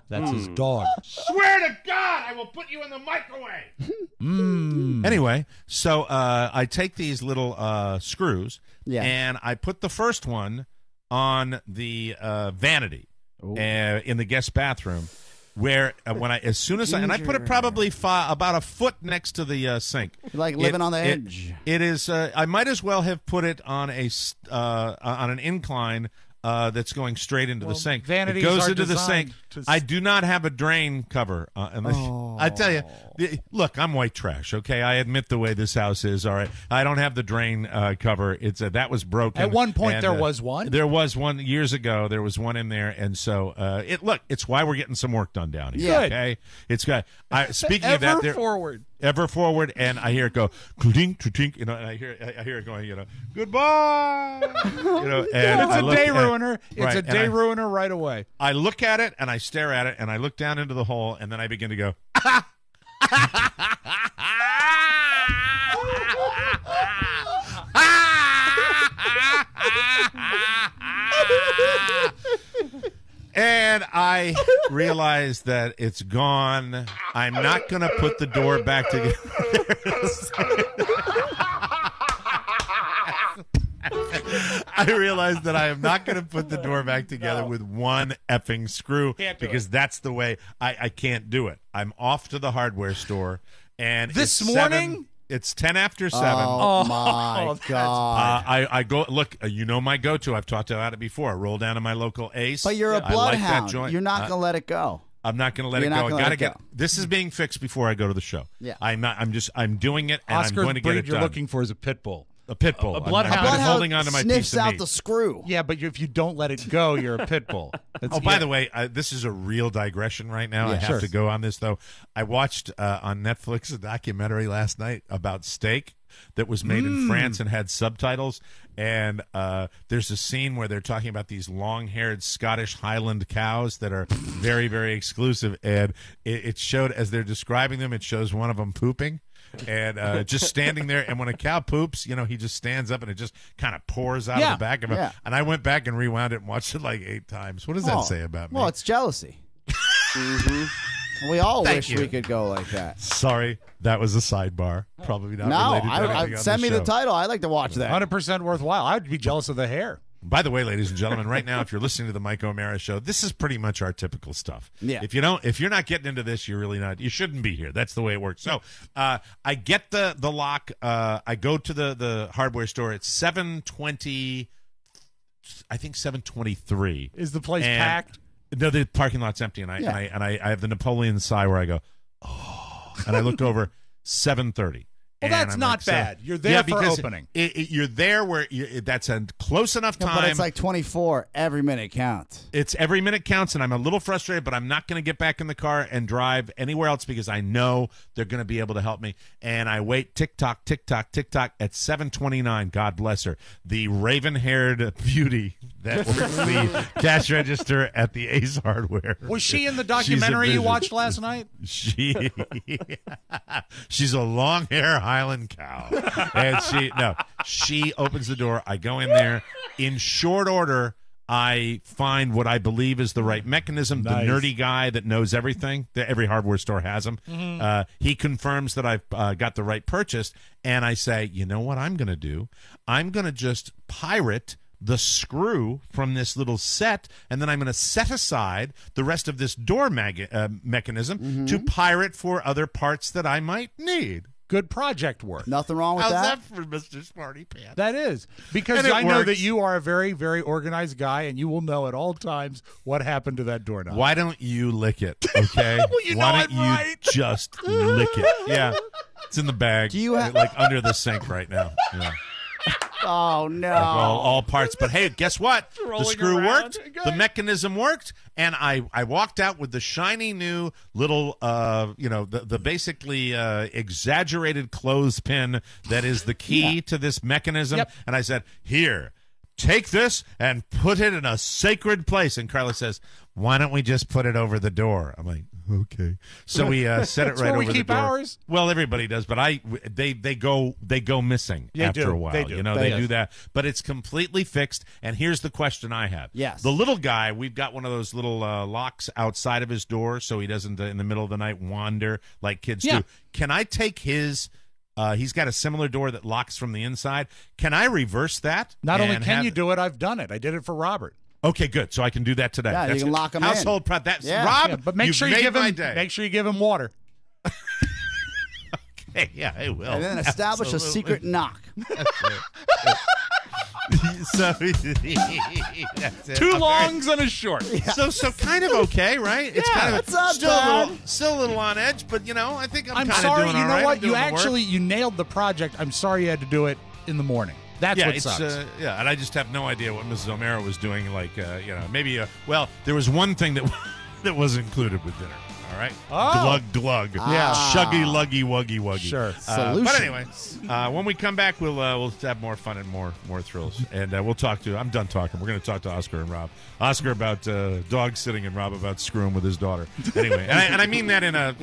That's his dog. Swear to God, I will put you in the microwave. Anyway, so I take these little screws, and I put the first one on the vanity in the guest bathroom, where as soon as I put it probably about a foot next to the sink. You're like living on the edge. It is. I might as well have put it on an incline. That's going straight into the sink. Vanities it goes are into the sink. I do not have a drain cover. I tell you, look, I'm white trash. Okay, I admit the way this house is. All right, I don't have the drain cover. That was broken. At one point, there was one. There was one years ago. There was one in there, and so it's why we're getting some work done down here. Yeah. Okay, it's good. Speaking of that, ever forward, and I hear it go clink, clink, and I hear it going, goodbye, and it's I a day ruiner. It's right, a day ruiner right away. I look at it and I stare at it and I look down into the hole and then I begin to go. And I realize that it's gone. I'm not going to put the door back together. I realized that I am not going to put the door back together with one effing screw because that's the way I can't do it. I'm off to the hardware store. And this morning? It's 10 after 7. Oh, my God. I go, look, my go-to. I've talked about it before. I roll down to my local Ace. But you're a I like bloodhound. that joint. You're not going to let it go. I'm not going to let it go. I got to get this is being fixed before I go to the show. Yeah. I'm doing it, and Oscar's I'm going to get breed it done. you're looking for is a pit bull. A pit bull. A bloodhound. I'm holding on to my sniffs piece of out meat. the screw. Yeah, but if you don't let it go, you're a pit bull. By the way, this is a real digression right now. I have to go on this, though. I watched on Netflix a documentary last night about steak that was made in France and had subtitles. And there's a scene where they're talking about these long-haired Scottish Highland cows that are very, very exclusive. And it showed, as they're describing them, it shows one of them pooping. And just standing there, and when a cow poops, he just stands up and it just kind of pours out of the back of him. Yeah. And I went back and rewound it and watched it like 8 times. What does that say about me? Well, it's jealousy. We all wish you. we could go like that. Sorry, that was a sidebar. Probably not related to anything on send the me show. the title. I'd like to watch that. 100% worthwhile. I'd be jealous of the hair. By the way, ladies and gentlemen, right now, if you're listening to the Mike O'Mara Show, this is pretty much our typical stuff. Yeah. If you're not getting into this, you're really not. You shouldn't be here. That's the way it works. So, I get the lock. I go to the hardware store. It's 7:20. I think 7:23. Is the place packed? No, the parking lot's empty, and I have the Napoleon sigh where I go, oh, and I look over 7:30. Well, that's not bad. You're there for opening. You're there where that's a close enough time. But it's like 24. Every minute counts. It's every minute counts, and I'm a little frustrated, but I'm not going to get back in the car and drive anywhere else because I know they're going to be able to help me. And I wait, tick-tock, tick-tock, tick-tock, at 7:29, God bless her, the raven-haired beauty that works the cash register at the Ace Hardware. Was she in the documentary you watched last night? She's a long-hair Highland cow. And she opens the door. I go in there. In short order, I find what I believe is the right mechanism. Nice. The nerdy guy that knows everything, every hardware store has him. He confirms that I've got the right purchase, and I say, you know what I'm going to do? I'm going to just pirate the screw from this little set, and then I'm going to set aside the rest of this door mechanism to pirate for other parts that I might need. Good project work. Nothing wrong with How's that. for Mr. Smarty Pants? That is. Because And it I know works. that you are a very, very organized guy, and you will know at all times what happened to that doorknob. Why don't you lick it, okay? Well, you know Why I'm don't you right. just lick it? Yeah. It's in the bag. Do you have- like under the sink right now. Yeah. Oh no! Like all parts. But hey, guess what? The Rolling screw around. worked. Okay. The mechanism worked, and I walked out with the shiny new little the basically exaggerated clothespin that is the key to this mechanism. Yep. And I said, "Here, take this and put it in a sacred place." And Carla says, "Why don't we just put it over the door?" I'm like, "Okay." So we set it That's right where over we keep the door. ours. Well, everybody does, but they go missing They after do. a while. They do. You know, They they do. do that. But it's completely fixed. And here's the question I have. Yes. The little guy, we've got one of those little locks outside of his door so he doesn't in the middle of the night wander like kids Yeah. do. Can I take his? He's got a similar door that locks from the inside. Can I reverse that? Not only and can have- you do it, I've done it. I did it for Robert. Okay, good. So I can do that today. Yeah, you That's can good. lock 'em in. Household prep. That's Yeah. Rob. Yeah, but make you've sure you made give my him. day. Make sure you give him water. Hey, yeah, I will. And then establish a Absolutely. secret knock. So that's it. Two I'm longs and a short. So kind of okay, right? It's Yeah, kind of that's not still bad. still a little on edge, but I think I'm I'm kind of sorry. doing You all know right. I'm what? doing You the work. actually you nailed the project. I'm sorry you had to do it in the morning. That's yeah, what it's sucks. and I just have no idea what Mrs. O'Mara was doing. Like maybe well, there was one thing that that was included with dinner. All right, Oh. glug. Yeah. Shuggy, luggy, wuggy, wuggy. Sure. But anyway, when we come back, we'll have more fun and more thrills, and we'll talk to. I'm done talking. We're going to talk to Oscar and Rob. Oscar about dog sitting, and Rob about screwing with his daughter. Anyway, and I mean that in a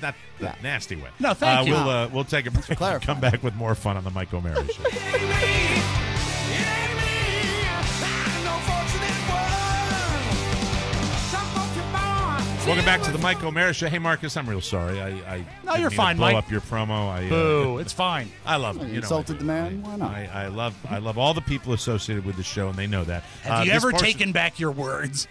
not a nasty way. No, thank you. We'll take a break and come back with more fun on the Mike O'Mara Show. Welcome back to the Mike O'Mara Show. Hey, Marcus, I'm real sorry. I No, didn't you're mean to fine, blow Mike. up your promo. Boo! It's fine. I love it. You insulted the man? Why not? I love all the people associated with the show, and they know that. Have you this ever portion- taken back your words?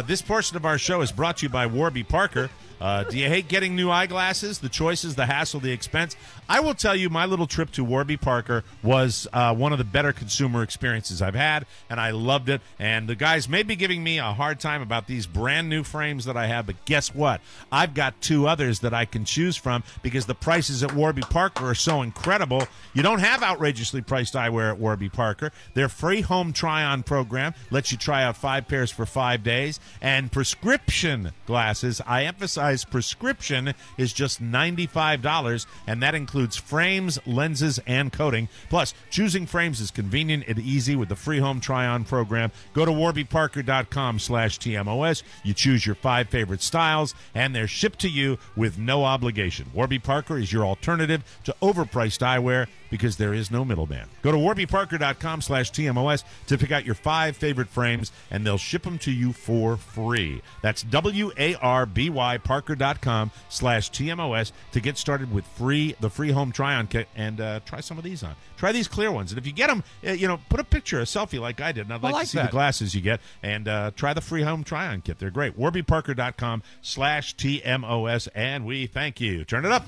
This portion of our show is brought to you by Warby Parker. Do you hate getting new eyeglasses? The choices, the hassle, the expense? I will tell you, my little trip to Warby Parker was one of the better consumer experiences I've had, and I loved it. And the guys may be giving me a hard time about these brand new frames that I have, but guess what? I've got two others that I can choose from because the prices at Warby Parker are so incredible. You don't have outrageously priced eyewear at Warby Parker. Their free home try-on program lets you try out 5 pairs for 5 days, and prescription glasses, I emphasize prescription, is just $95, and that includes frames, lenses, and coating. Plus, choosing frames is convenient and easy with the free home try-on program. Go to warbyparker.com/TMOS. You choose your 5 favorite styles, and they're shipped to you with no obligation. Warby Parker is your alternative to overpriced eyewear because there is no middleman. Go to warbyparker.com/TMOS to pick out your 5 favorite frames, and they'll ship them to you for free. That's warbyparker.com/TMOS to get started with the free home try-on kit and try some of these on. Try these clear ones, and if you get them, put a picture, a selfie like I did, and I'd like to see that. the glasses you get, and try the free home try-on kit. They're great. warbyparker.com/TMOS, and we thank you. Turn it up.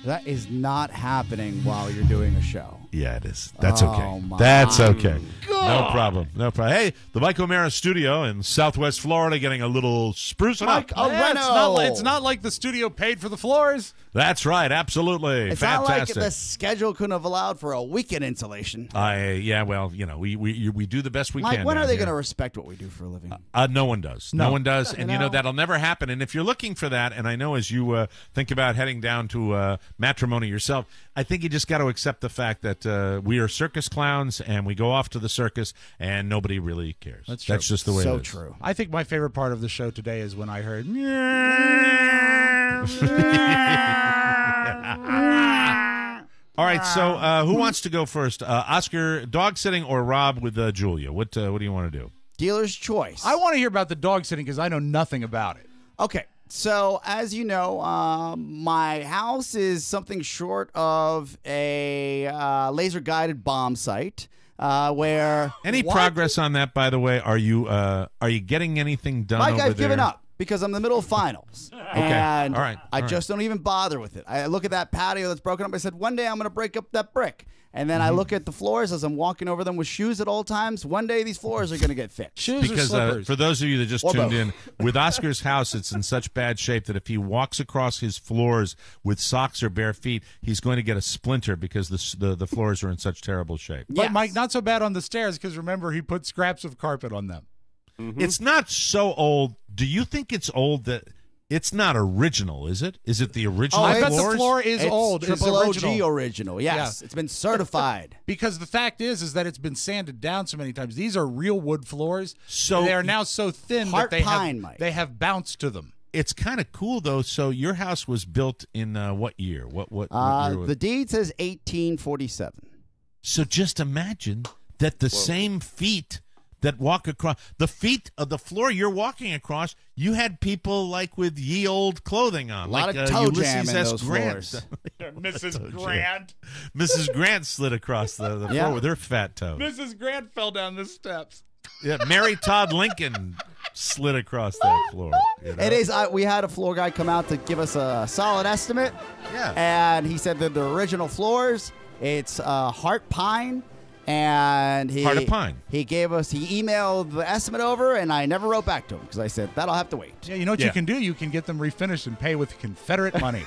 That is not happening while you're doing a show. Yeah, it is. That's okay. my That's okay. God. No problem. No problem. Hey, the Mike O'Mara studio in Southwest Florida getting a little sprucing Mike up. It's not like the studio paid for the floors. That's right. Absolutely. It's Fantastic. not like the schedule couldn't have allowed for a weekend installation. Well, we do the best we Mike, can. when down are they here. going to respect what we do for a living? No one does. No one does. And, You know. that'll never happen. And if you're looking for that, and I know as you think about heading down to matrimony yourself, I think you just got to accept the fact that we are circus clowns, and we go off to the circus, and nobody really cares. That's true. That's just the way So it is. true. I think my favorite part of the show today is when I heard. All right, so who wants to go first? Oscar, dog sitting, or Rob with Julia? What do you want to do? Dealer's choice. I want to hear about the dog sitting because I know nothing about it. Okay. So, as you know, my house is something short of a laser-guided bomb site. Where any progress on that? By the way, are you getting anything done? Mike, over I've there? given up because I'm in the middle of finals. Okay, and all right. I just don't even bother with it. I look at that patio that's broken up. I said one day I'm going to break up that brick. And then I look at the floors as I'm walking over them with shoes at all times. One day these floors are going to get fixed. Shoes or slippers? For those of you that just tuned in, with Oscar's house, it's in such bad shape that if he walks across his floors with socks or bare feet, he's going to get a splinter because the floors are in such terrible shape. But Mike, not so bad on the stairs because remember he put scraps of carpet on them. It's not so old. Do you think it's old that... It's not original, is it? Is it the original? I bet floors? the floor is old. Triple It's OG original. Yes, it's been certified. Because the fact is that it's been sanded down so many times. These are real wood floors. So they are now so thin that they have bounce to them. It's kind of cool though. So your house was built in what year? What year was the deed says 1847. So just imagine that the same feet that walk across the feet of the floor you're walking across, you had people like with ye old clothing on, a lot like of toe Ulysses jam in S. those Grant. floors. Mrs. Grant. Mrs. Grant slid across the floor with her fat toes. Mrs. Grant fell down the steps. Yeah, Mary Todd Lincoln slid across that floor. You know? It is. We had a floor guy come out to give us a solid estimate. Yeah, and he said that the original floors, it's heart pine. And Heart of Pine. He emailed the estimate over, and I never wrote back to him because I said, that'll have to wait. Yeah, you know what you can do? You can get them refinished and pay with Confederate money.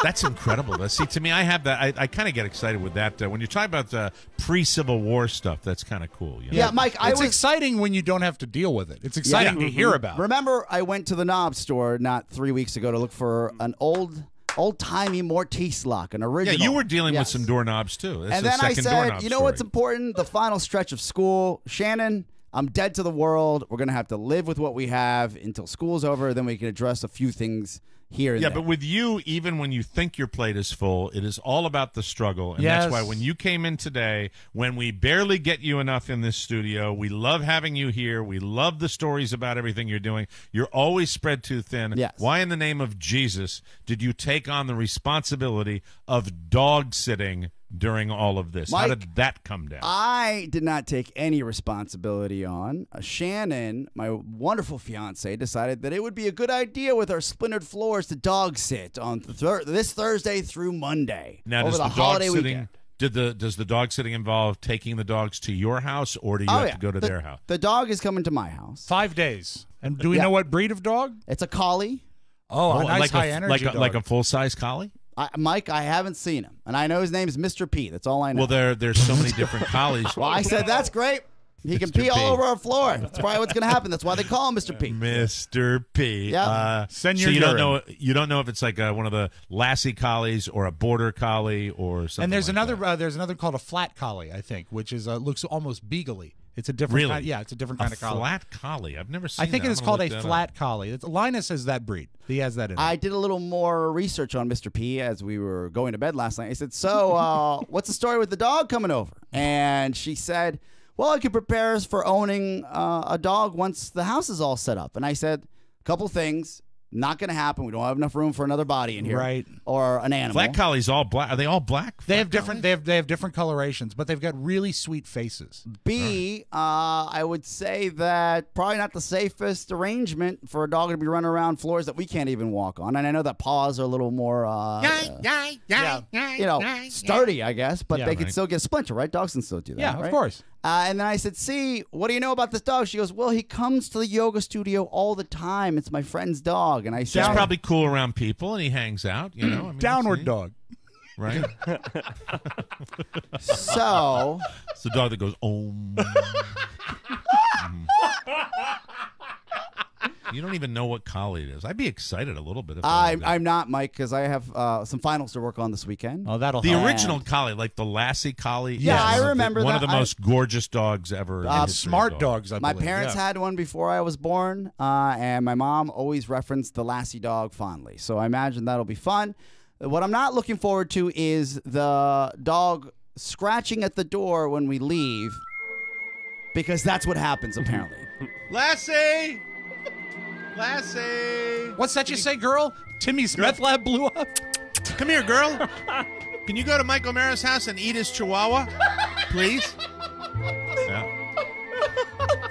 That's incredible. See, to me, I have that. I kind of get excited with that. When you talk about the pre-Civil War stuff, that's kind of cool. You know? Yeah, Mike, it's exciting when you don't have to deal with it. It's exciting to hear about. Remember, I went to the knob store not 3 weeks ago to look for an old-timey Mortise lock, an original. Yeah, you were dealing with some doorknobs, too. And then I said, you know what's important? The final stretch of school. Shannon, I'm dead to the world. We're going to have to live with what we have until school's over. Then we can address a few things here and there. But with you, even when you think your plate is full, it is all about the struggle. And that's why when you came in today, when we barely get you enough in this studio, we love having you here. We love the stories about everything you're doing. You're always spread too thin. Yes. Why in the name of Jesus did you take on the responsibility of dog sitting during all of this? Mike, how did that come down? I did not take any responsibility on. Shannon, my wonderful fiance, decided that it would be a good idea with our splintered floors to dog sit on this Thursday through Monday. Now, over does the holiday weekend. Does the dog sitting involve taking the dogs to your house, or do you have to go to their house? The dog is coming to my house. 5 days. And do we know what breed of dog? It's a collie. Oh, a nice like high-energy dog. like a full-size collie? Mike, I haven't seen him, and I know his name is Mr. P. That's all I know. Well, there's so many different collies. Well, I said that's great. He can pee all over our floor. That's probably what's going to happen. That's why they call him Mr. P. Mr. P. Yeah. Send so your you don't know if it's like one of the Lassie collies or a border collie or something. And there's like there's another called a flat collie, I think, which is looks almost beagly. It's a different kind. Yeah, it's a different kind of collie. Flat collie. I've never seen. I think that. it is called a flat collie. Linus has that breed. He has that in it. I did a little more research on Mr. P as we were going to bed last night. I said, "So, what's the story with the dog coming over?" And she said, "Well, I could prepare us for owning a dog once the house is all set up." And I said, "A couple things. Not going to happen. We don't have enough room for another body in here, right? Or an animal." Flat collies all black. Are they all black? They have different. They have different colorations, but they've got really sweet faces. I would say that probably not the safest arrangement for a dog to be running around floors that we can't even walk on. And I know that paws are a little more, sturdy, I guess, but they can still get a splinter, right? Dogs can still do that. Yeah, right? of course. And then I said, "See, what do you know about this dog?" She goes, "Well, he comes to the yoga studio all the time. It's my friend's dog." And I said, "He's probably cool around people, and he hangs out. You know, downward dog, right?" So it's the dog that goes om. You don't even know what collie it is. I'd be excited a little bit. If I'm not, Mike, because I have some finals to work on this weekend. Oh, that'll the original collie, like the Lassie collie. Yeah, I remember one that. of the most gorgeous dogs ever. Smart dogs. I my believe. parents had one before I was born, and my mom always referenced the Lassie dog fondly. So I imagine that'll be fun. What I'm not looking forward to is the dog scratching at the door when we leave, because that's what happens apparently. Lassie! Lassie! What's that you say, girl? Timmy's meth lab blew up? Come here, girl. Can you go to Mike O'Mara's house and eat his chihuahua? Please? Yeah.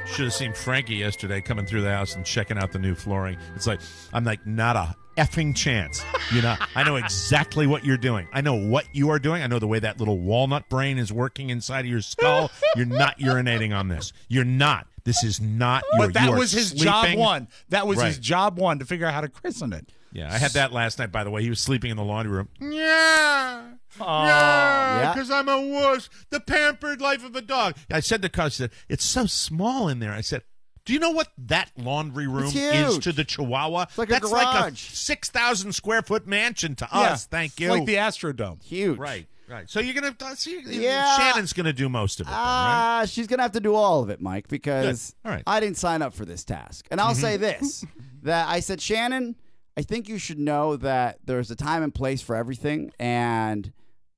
Should have seen Frankie yesterday coming through the house and checking out the new flooring. It's like, I'm like, not a effing chance. You know, I know exactly what you're doing. I know what you are doing. I know the way that little walnut brain is working inside of your skull. You're not urinating on this. You're not. This is not your. But that was his job one. That was his job one, to figure out how to christen it. Yeah, I had that last night, by the way. He was sleeping in the laundry room. Yeah. Yeah, because I'm a wuss. The pampered life of a dog. I said to Carl, I said, it's so small in there. I said, do you know what that laundry room is to the Chihuahua? It's like That's a garage. like a 6,000 square foot mansion to us. Thank you. It's like the Astrodome. Huge. Right. So you're going to see, Shannon's going to do most of it, then, right? She's going to have to do all of it, Mike, because All right. I didn't sign up for this task. And I'll say this, that I said, Shannon, I think you should know that there's a time and place for everything. And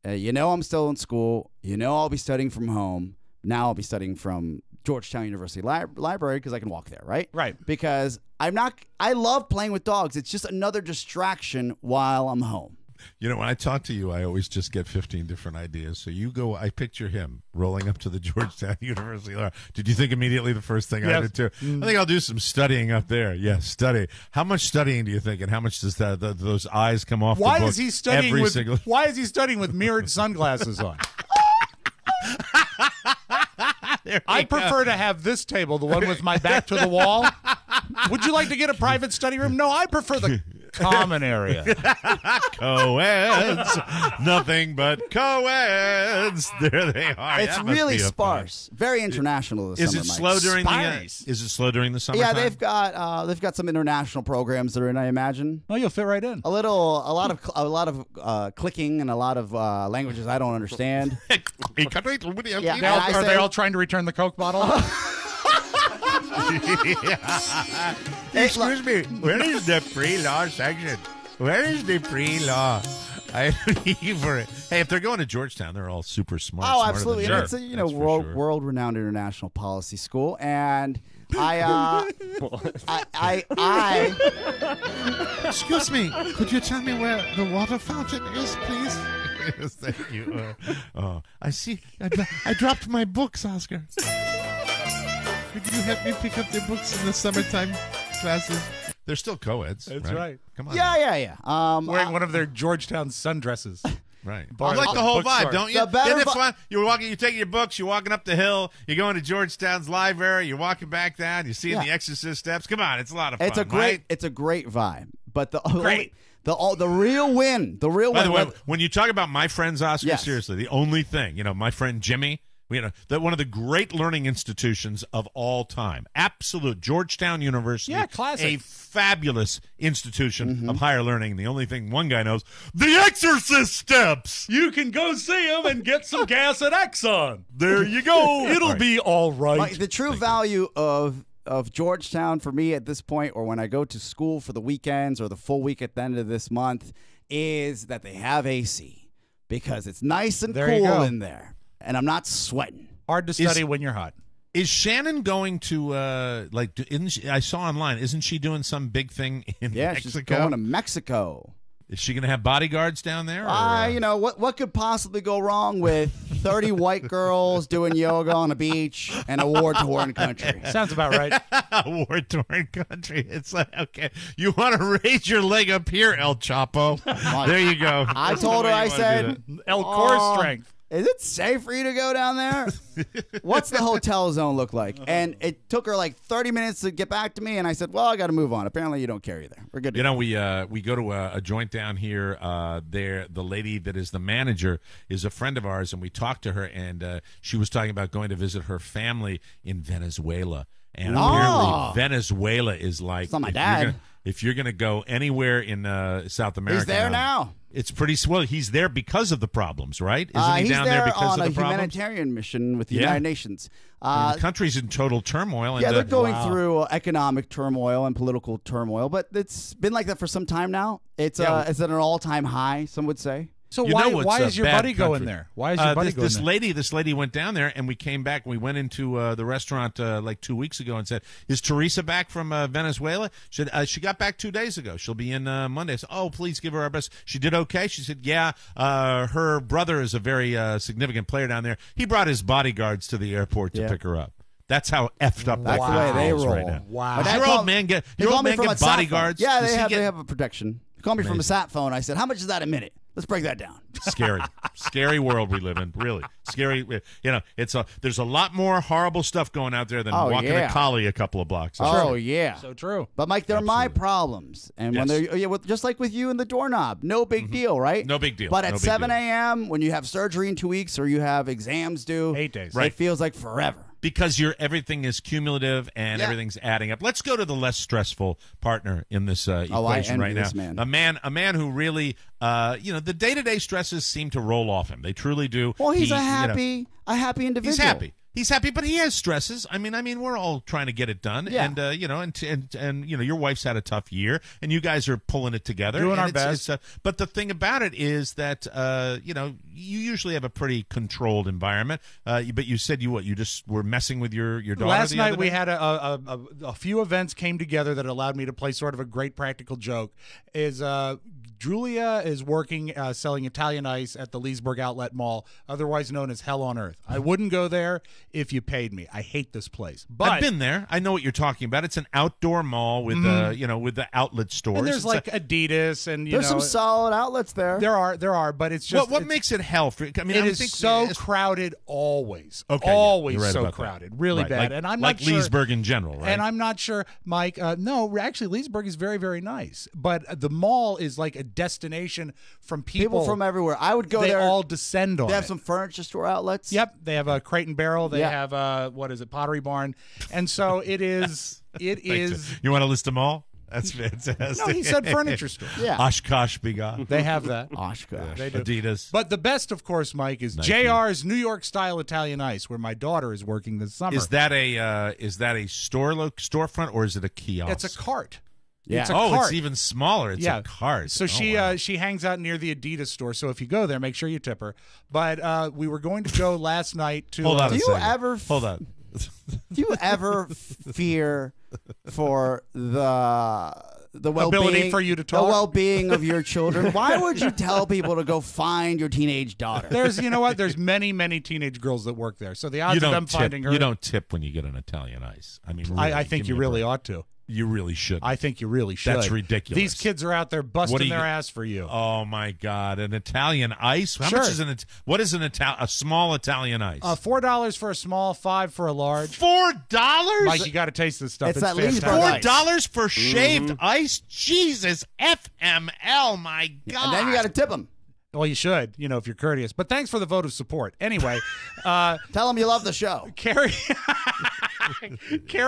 I'm still in school. I'll be studying from home. Now I'll be studying from Georgetown University Library because I can walk there, right? Right. Because I love playing with dogs. It's just another distraction while I'm home. You know, when I talk to you, I always just get 15 different ideas. So you go, I picture him rolling up to the Georgetown University. Did you think immediately the first thing I did too? I think I'll do some studying up there. Yes, study. How much studying do you think, and how much does those eyes come off the book? Why is he studying with mirrored sunglasses on? I prefer to have this table, the one with my back to the wall. Would you like to get a private study room? No, I prefer the common area. Co-eds. Nothing but co-eds. There they are. It's really sparse. Very international this Is summer, it Mike. slow during is it slow during the summer? Yeah, they've got some international programs that are in, I imagine. Oh, you'll fit right in. A lot of clicking and a lot of languages I don't understand. Are they all trying to return the Coke bottle? Excuse me, where is the pre-law section? Where is the pre-law? I need for it. Hey, if they're going to Georgetown, they're all super smart. Oh, absolutely. And it's a world-renowned international policy school, and I Excuse me, could you tell me where the water fountain is, please? Yes, thank you. I see. I dropped my books, Oscar. Could you help me pick up the books in the summertime classes? They're still co-eds. That's right. Come on. Yeah. Wearing one of their Georgetown sundresses. Right. I like the whole vibe, don't you? Isn't it fun? You're taking your books, you're walking up the hill, you're going to Georgetown's library, you're walking back down, you're seeing the Exorcist steps. Come on, it's a lot of fun. It's a great vibe. But the real win. By the way, when you talk about my friends, Oscar, Yes. seriously, the only thing, my friend Jimmy, one of the great learning institutions of all time. Absolute. Georgetown University. Yeah, classic. A fabulous institution of higher learning. The only thing one guy knows, the Exorcist steps. You can go see them and get some gas at Exxon. There you go. It'll be all right. Mike, the true value of Georgetown for me at this point, or when I go to school for the weekends or the full week at the end of this month, is that they have AC because it's nice and cool in there. And I'm not sweating. Hard to study when you're hot. Is Shannon going to I saw online, isn't she doing some big thing in Mexico? She's going to Mexico. Is she going to have bodyguards down there? What could possibly go wrong with 30 white girls doing yoga on a beach and a war-torn country? Sounds about right. A war-torn country. It's like, okay, you want to raise your leg up here, El Chapo. There you go. I told her, I said, El core strength. Is it safe for you to go down there? What's the hotel zone look like? And it took her like 30 minutes to get back to me, and I said, well, I got to move on. Apparently you don't carry there. We're good to go. We go to a joint down here. The lady that is the manager is a friend of ours, and we talked to her, and she was talking about going to visit her family in Venezuela. And apparently Venezuela is like, it's not my dad. If you're going to go anywhere in South America, he's there now. It's pretty swell. He's there because of the problems, right? Isn't he down there because of the problems? He's there on a humanitarian mission with the United Nations. The country's in total turmoil. Yeah, they're going through economic turmoil and political turmoil, but it's been like that for some time now. It's at an all-time high, some would say. So why is your buddy going there? Why is your buddy going there? This lady went down there, and we came back. And we went into the restaurant like 2 weeks ago and said, "Is Teresa back from Venezuela?" She got back 2 days ago. She'll be in Monday. I said, "Oh, please give her our best." She did okay. She said, "Yeah, her brother is a very significant player down there. He brought his bodyguards to the airport to pick her up." That's how effed up that's the way they roll right now. Wow! Does your old man get bodyguards? Yeah, they have a protection. They call me from a sat phone. I said, "How much is that a minute? Let's break that down." Scary world we live in. Really scary. You know, there's a lot more horrible stuff going out there than walking a collie a couple of blocks. Yeah, so true. But Mike, they're my problems, and when they're just like with you and the doorknob, no big deal, right? No big deal. But at 7 a.m. when you have surgery in 2 weeks or you have exams due, 8 days, it feels like forever. Because everything is cumulative and everything's adding up. Let's go to the less stressful partner in this equation right now. Man. A man who really, the day-to-day stresses seem to roll off him. They truly do. Well, he's a happy individual. He's happy. He's happy, but he has stresses. I mean, we're all trying to get it done, and your wife's had a tough year, and you guys are pulling it together, doing our best. But the thing about it is that you usually have a pretty controlled environment. But you said you just were messing with your daughter. Last night we had a few events came together that allowed me to play sort of a great practical joke. Julia is working selling Italian ice at the Leesburg Outlet Mall, otherwise known as Hell on Earth. I wouldn't go there if you paid me. I hate this place. But I've been there. I know what you're talking about. It's an outdoor mall with with the outlet stores. And there's Adidas and there's some solid outlets there. There are, but it's just what makes it hell for? I mean, it is so crowded always. Okay, always right so crowded, that. Really bad. And I'm like not sure, Leesburg in general, right? And I'm not sure, Mike. No, actually, Leesburg is very, very nice, but the mall is like a destination from people from everywhere. I would go there. They all descend on. They have some furniture store outlets. Yep, they have a Crate and Barrel. They have Pottery Barn, and so it is. It is. You want to list them all? That's fantastic. No, he said furniture store. Yeah, Oshkosh Biga. They have that. Oshkosh. They do. Adidas. But the best, of course, Mike, is Nike. JR's New York style Italian ice, where my daughter is working this summer. Is that a storefront or is it a kiosk? It's a cart. Yeah. It's a cart. It's even smaller. It's a cart. So she hangs out near the Adidas store. So if you go there, make sure you tip her. But we were going to go last night to. Hold on. Do you ever? Hold on. Do you ever fear for the ability for you to talk? The well-being of your children? Why would you tell people to go find your teenage daughter? You know what? There's many teenage girls that work there. So the odds of them finding her. You don't tip when you get an Italian ice. I mean, really, I think you really ought to. You really should. I think you really should. That's ridiculous. These kids are out there busting their ass for you. Oh my God! An Italian ice? How much is what is a small Italian ice? $4 for a small, $5 for a large. $4? Mike, you got to taste this stuff. It's fantastic. $4 for shaved ice? Jesus, FML, my God! And then you got to tip them. Well, you should, if you're courteous. But thanks for the vote of support. Anyway, tell them you love the show. Carrie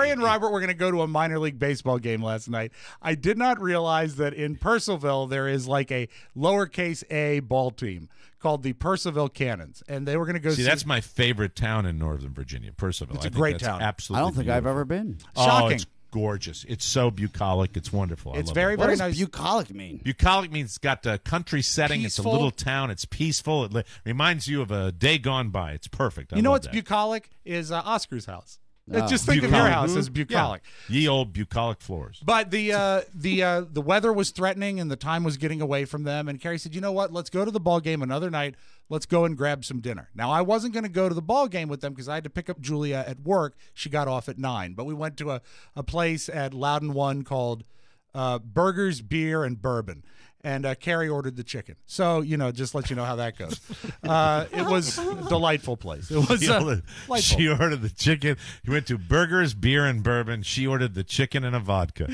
and Robert were going to go to a minor league baseball game last night. I did not realize that in Purcellville there is like a lowercase a ball team called the Purcellville Cannons, and they were going to go see. That's my favorite town in Northern Virginia, Purcellville. It's a great town. Absolutely, I don't think I've ever been. Shocking. It's gorgeous. It's so bucolic. It's wonderful. It's very, very nice. What does bucolic mean? Bucolic means it's got a country setting. Peaceful. It's a little town. It's peaceful. It reminds you of a day gone by. It's perfect. You know what's bucolic is Oscar's house. Just think of your house as bucolic. Yeah. Ye old bucolic floors. But the weather was threatening and the time was getting away from them. And Carrie said, "You know what? Let's go to the ball game another night. Let's go and grab some dinner." Now, I wasn't going to go to the ball game with them because I had to pick up Julia at work. She got off at 9. But we went to a place at Loudon 1 called Burgers, Beer, and Bourbon. And Carrie ordered the chicken. So, just let you know how that goes. It was a delightful place. It was delightful. She ordered the chicken. He went to Burgers, Beer, and Bourbon. She ordered the chicken and a vodka.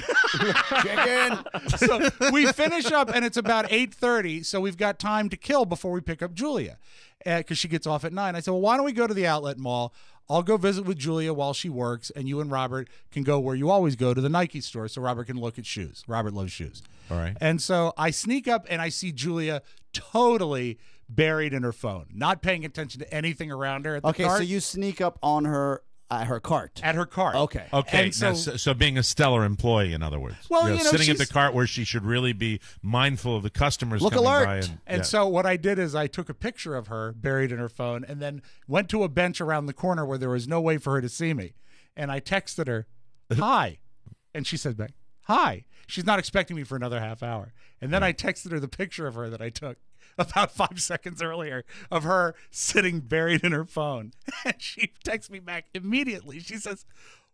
Chicken. So we finish up, and it's about 8:30, so we've got time to kill before we pick up Julia because she gets off at 9. I said, well, why don't we go to the outlet mall? I'll go visit with Julia while she works, and you and Robert can go where you always go, to the Nike store, so Robert can look at shoes. Robert loves shoes. All right. And so I sneak up and I see Julia totally buried in her phone, not paying attention to anything around her at the cart. So you sneak up on her at her cart. At her cart. Okay. Okay. And so, so being a stellar employee, in other words. Well, sitting at the cart where she should really be mindful of the customers Look coming alert. by. And so what I did is I took a picture of her buried in her phone and then went to a bench around the corner where there was no way for her to see me. And I texted her, hi. And she said back, hi. She's not expecting me for another half hour. And then I texted her the picture of her that I took about 5 seconds earlier of her sitting buried in her phone. And she texts me back immediately. She says,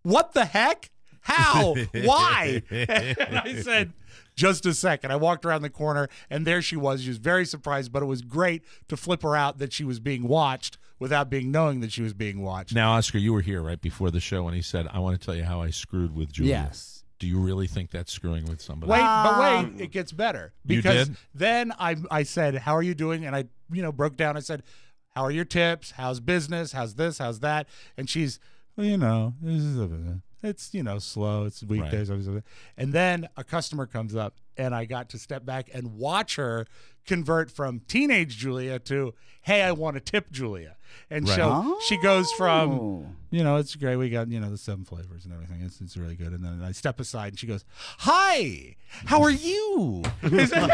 what the heck? How? Why? And I said, just a second. I walked around the corner, and there she was. She was very surprised, but it was great to flip her out that she was being watched without knowing that she was being watched. Now, Oscar, you were here right before the show, and he said, I want to tell you how I screwed with Julia. Yes. Do you really think that's screwing with somebody? Wait, it gets better. You Because did? then I said, how are you doing? And I, broke down. I said, how are your tips? How's business? How's this? How's that? And she's, well, it's, slow. It's weekdays. Right. And then a customer comes up, and I got to step back and watch her convert from teenage Julia to, hey, I want to tip Julia. And so she goes from, it's great. We got, the 7 flavors and everything. It's really good. And then I step aside and she goes, hi, how are you? He said,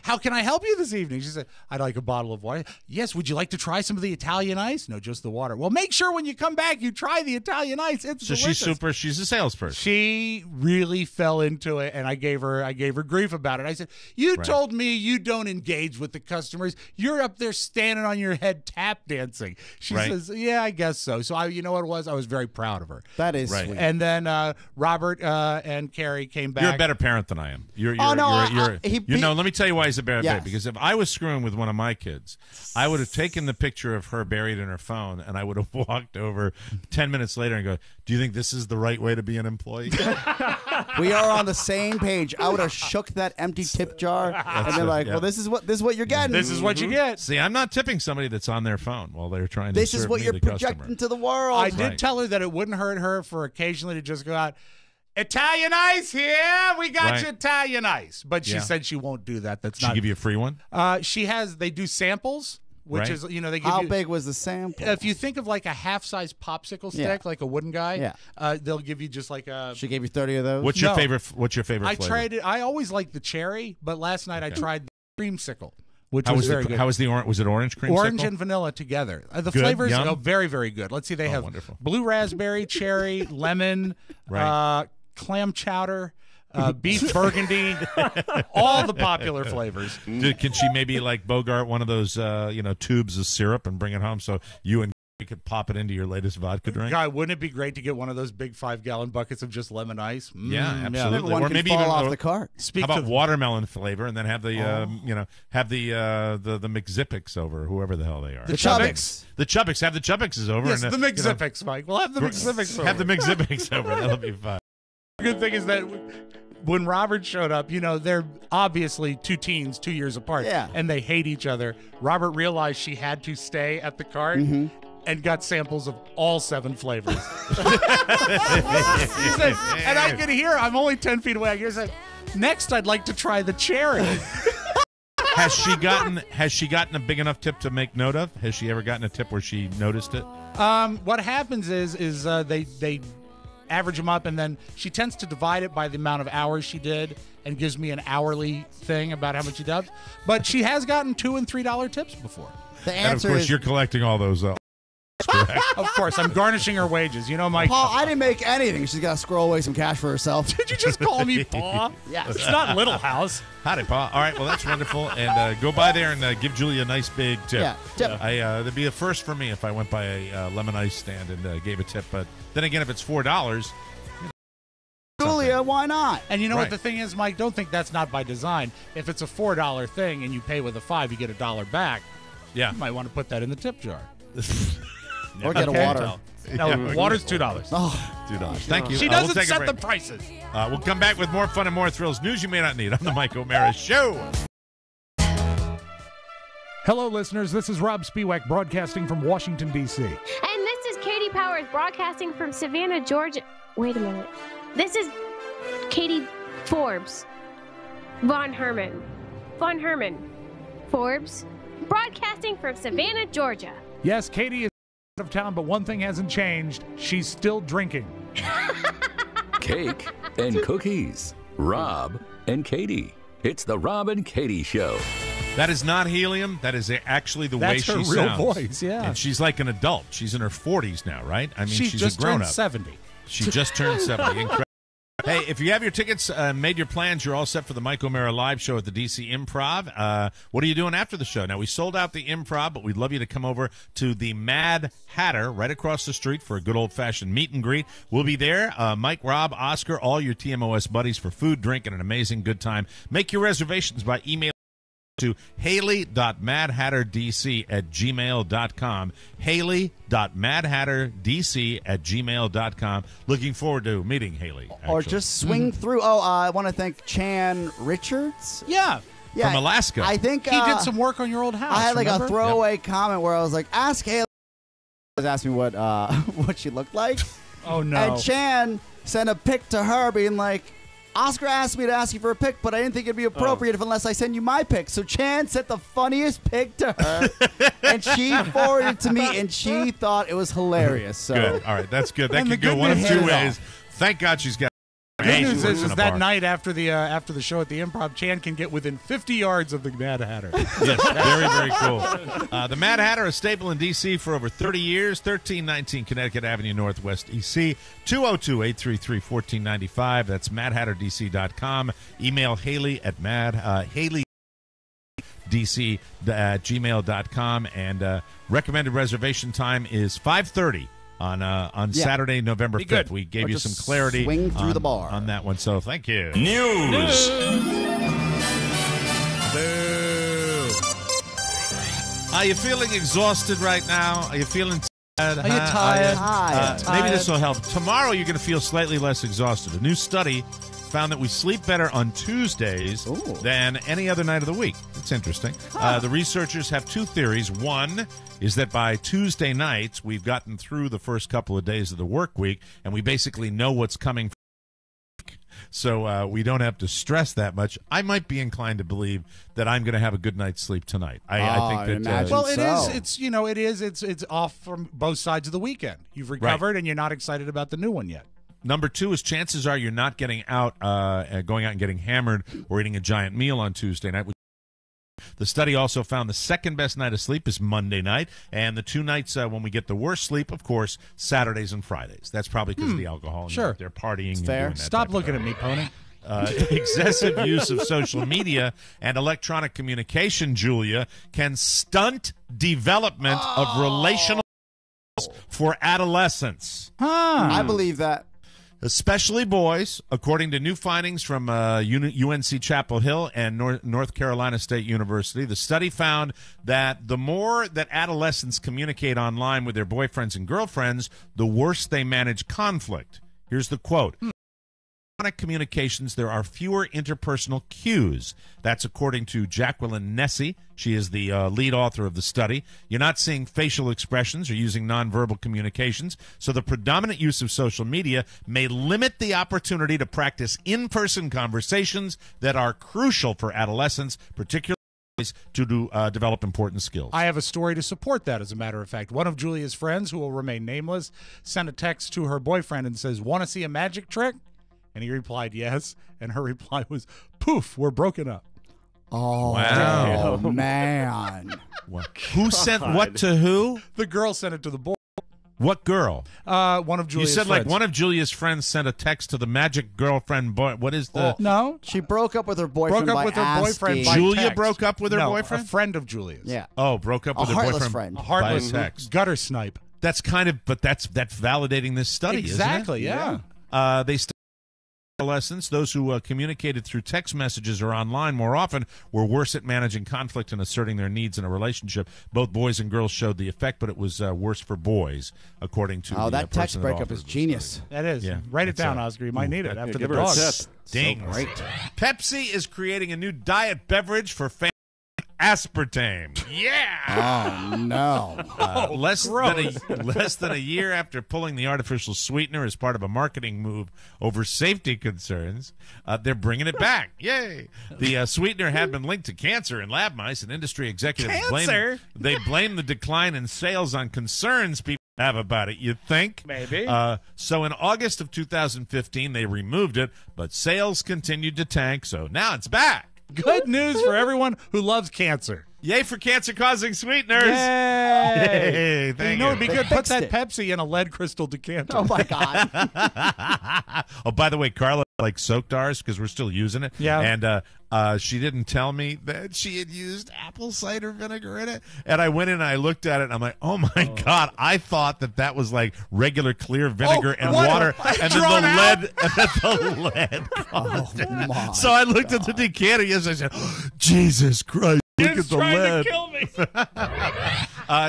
how can I help you this evening? She said, I'd like a bottle of water. Yes, would you like to try some of the Italian ice? No, just the water. Well, make sure when you come back, you try the Italian ice. It's delicious. She's a salesperson. She really fell into it, and I gave her grief about it. I said, you told me you don't engage with the customers. You're up there standing on your head tap dancing. She says, yeah, I guess so. So you know what it was? I was very proud of her. That is sweet. And then Robert and Carrie came back. You're a better parent than I am. Let me tell you why he's a better parent. Because if I was screwing with one of my kids, I would have taken the picture of her buried in her phone, and I would have walked over 10 minutes later and go, do you think this is the right way to be an employee? We are on the same page. I would have shook that empty tip jar and been like, well, this is what you're getting. This is what you get. See, I'm not tipping somebody that's on their phone while they're trying to This serve is what me, you're the projecting customer. to the world. I did tell her that it wouldn't hurt her for occasionally to just go out, Italian ice here. We got you Italian ice. But she said she won't do that. That's She give you a free one? They do samples. Which is, they give How you, big was the sample? If you think of like a half-size popsicle stick, like a wooden guy, they'll give you just like a. She gave you 30 of those. What's your favorite flavor? I tried it. I always like the cherry, but last night I tried the creamsicle, which was very good. How was the orange? Was it orange creamsicle? Orange and vanilla together. The flavors are very, very good. Let's see. They have blue raspberry, cherry, lemon, clam chowder. Beef burgundy, all the popular flavors. Can she maybe like Bogart one of those tubes of syrup and bring it home so you and you could pop it into your latest vodka drink? God, wouldn't it be great to get one of those big 5-gallon buckets of just lemon ice? Yeah, absolutely. One or can maybe fall even off the cart. How about watermelon flavor, and then have the have the McZippics over, whoever the hell they are. The Chubbics. The Chubbics. Have the Chubbics over. Yes, the McZippics, Mike. We'll have the McZippics over. Have the McZippics over. That'll be fun. The good thing is that when Robert showed up, they're obviously 2 teens, 2 years apart, and they hate each other. Robert realized she had to stay at the cart and got samples of all 7 flavors. He said, and I could hear, I'm only 10 feet away. I hear said, next I'd like to try the cherry. Has she gotten a big enough tip to make note of? Has she ever gotten a tip where she noticed it? What happens is they average them up, and then she tends to divide it by the amount of hours she did and gives me an hourly thing about how much she does. But she has gotten $2 and $3 tips before. The And of answer course, is you're collecting all those. Of course, I'm garnishing her wages. Mike. Paul, I didn't make anything. She's got to squirrel away some cash for herself. Did you just call me Paul? Yes. It's not Little House. Howdy, Paul. All right, well, that's wonderful. And go by there and give Julia a nice big tip. Yeah, tip. That'd be a first for me if I went by a lemon ice stand and gave a tip. But then again, if it's $4, Julia, why not? And you know what the thing is, Mike? Don't think that's not by design. If it's a $4 thing and you pay with a $5, you get $1 back. Yeah. You might want to put that in the tip jar. Or get a water. No, water's $2. Oh, $2. Thank you. She doesn't we'll take a set the break. prices. We'll come back with more fun and more thrills. News you may not need on the Mike O'Mara Show. Hello, listeners. This is Rob Spiewak broadcasting from Washington, D.C. And this is Katie Powers broadcasting from Savannah, Georgia. Wait a minute. This is Katie Forbes. Von Herman. Forbes. Broadcasting from Savannah, Georgia. Yes, Katie is out of town, but one thing hasn't changed. She's still drinking. Cake and cookies. Rob and Katie. It's the Rob and Katie Show. That is not helium. That is actually the way she sounds. That's her real voice, yeah. And she's like an adult. She's in her 40s now, right? I mean, she's just a grown-up. turned 70. She just turned 70. Incredible. Hey, if you have your tickets, made your plans, you're all set for the Mike O'Mara live show at the DC Improv. What are you doing after the show? Now, we sold out the Improv, but we'd love you to come over to the Mad Hatter right across the street for a good old-fashioned meet and greet. We'll be there. Mike, Rob, Oscar, all your TMOS buddies for food, drink, and an amazing good time. Make your reservations by email to haley.madhatterdc@gmail.com. haley.madhatterdc@gmail.com. Looking forward to meeting Haley. Actually. Or just swing through. Oh, I want to thank Chan Richards. Yeah. From Alaska. I think he did some work on your old house. I had like remember? a throwaway comment where I was like, ask Haley. Asked me what what she looked like. Oh, no. And Chan sent a pic to her being like, Oscar asked me to ask you for a pic, but I didn't think it'd be appropriate unless I send you my pic. So Chan sent the funniest pic to her, and she forwarded it to me, and she thought it was hilarious. So good. All right, that's good. That And could the go good one of news two is- ways. Thank God she's got. Good news is that night after the show at the Improv, Chan can get within 50 yards of the Mad Hatter. Yes, very, very cool. The Mad Hatter, a staple in D.C. for over 30 years, 1319 Connecticut Avenue Northwest, E.C., 202-833-1495. That's madhatterdc.com. Email Haley at haley@gmail.com. And recommended reservation time is 5:30. On Saturday, November 5th. We gave you some clarity swing through the bar on that one, so thank you. News. Boo. Are you feeling exhausted right now? Are you feeling tired? Are you tired? Maybe this will help. Tomorrow you're going to feel slightly less exhausted. A new study found that we sleep better on Tuesdays than any other night of the week. It's interesting. The researchers have two theories. One is that by Tuesday nights, we've gotten through the first couple of days of the work week, and we basically know what's coming. So we don't have to stress that much. I might be inclined to believe that I'm going to have a good night's sleep tonight. I think that. Well, it is. It's off from both sides of the weekend. You've recovered, and you're not excited about the new one yet. Number two is chances are you're not getting out, going out and getting hammered or eating a giant meal on Tuesday night. The study also found the second best night of sleep is Monday night, and the two nights when we get the worst sleep, of course, Saturdays and Fridays. That's probably because of the alcohol. And Sure. They're partying. And fair. doing that Stop type looking of at me, Pony. excessive use of social media and electronic communication, Julia, can stunt development of relational for adolescents. I believe that. Especially boys, according to new findings from UNC Chapel Hill and North Carolina State University. The study found that the more that adolescents communicate online with their boyfriends and girlfriends, the worse they manage conflict. Here's the quote. Electronic communications, there are fewer interpersonal cues. That's according to Jacqueline Nessie. She is the lead author of the study. You're not seeing facial expressions or using nonverbal communications, so the predominant use of social media may limit the opportunity to practice in-person conversations that are crucial for adolescents, particularly to develop important skills. I have a story to support that, as a matter of fact. One of Julia's friends, who will remain nameless, sent a text to her boyfriend and says, "Want to see a magic trick?" And he replied, yes. And her reply was, "Poof, we're broken up." Oh, wow. Man. Who sent what to who? The girl sent it to the boy. What girl? One of Julia's You said friends. like one of Julia's friends sent a text to the magic girlfriend boy. What is the... No. She broke up with her boyfriend Broke up by with her asking. boyfriend by Julia text. broke up with her No, boyfriend? a friend of Julia's. Yeah. Oh, broke up with A her heartless boyfriend friend. A heartless by text. gutter snipe. That's kind of, but that's validating this study, Exactly, isn't it? yeah. They studied adolescents, those who communicated through text messages or online more often were worse at managing conflict and asserting their needs in a relationship. Both boys and girls showed the effect, but it was worse for boys, according to the that text person breakup that is authored the genius. study. That is. Yeah, Write it it's, down, Oscar. You might need it after the give her a dog. tip. Ding. So great. Pepsi is creating a new diet beverage for fans aspartame. Yeah. Oh no. Less than a year after pulling the artificial sweetener as part of a marketing move over safety concerns, they're bringing it back. Yay! The sweetener had been linked to cancer in lab mice, and industry executives blame the decline in sales on concerns people have about it. You'd think maybe. So in August of 2015, they removed it, but sales continued to tank. So now it's back. Good news for everyone who loves cancer. Yay for cancer-causing sweeteners. Yay. Yay. Thank You know, it'd be good. Put that it. Pepsi in a lead crystal decanter. Oh my God. Oh, by the way, Carla soaked ours because we're still using it. Yeah. And she didn't tell me that she had used apple cider vinegar in it. And I went in and I looked at it and I'm like, oh my God, I thought that was like regular clear vinegar and water. And then the lead. Oh my So I looked at the decanter. Yes, I said, oh, Jesus Christ. Look at the lead. To kill me.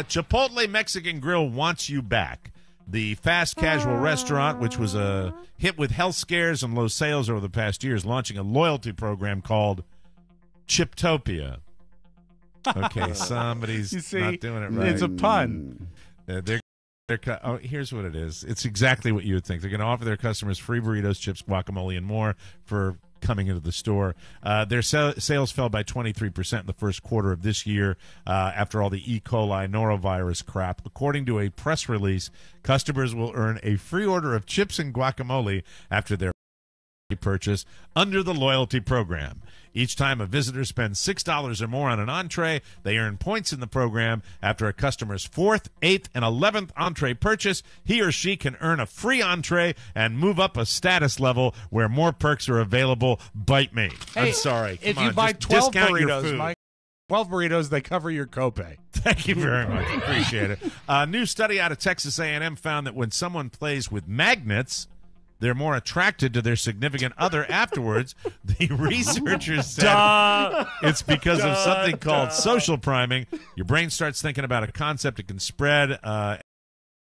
Chipotle Mexican Grill wants you back. The fast casual restaurant, which was a hit with health scares and low sales over the past years, launching a loyalty program called Chiptopia. Okay, somebody's not doing it right. It's a pun. Here's what it is. It's exactly what you would think. They're going to offer their customers free burritos, chips, guacamole, and more for coming into the store. Their sales fell by 23% in the first quarter of this year after all the E. coli norovirus crap. According to a press release, customers will earn a free order of chips and guacamole after their purchase under the loyalty program. Each time a visitor spends $6 or more on an entree, they earn points in the program. After a customer's 4th, 8th, and 11th entree purchase, he or she can earn a free entree and move up a status level where more perks are available. Bite me. Hey, I'm sorry. If Come you on, buy just 12 discount your burritos, food. Mike, 12 burritos, they cover your copay. Thank you very much. Appreciate it. A new study out of Texas A&M found that when someone plays with magnets, they're more attracted to their significant other afterwards. The researchers said it's because of something called social priming. Your brain starts thinking about a concept, it can spread. You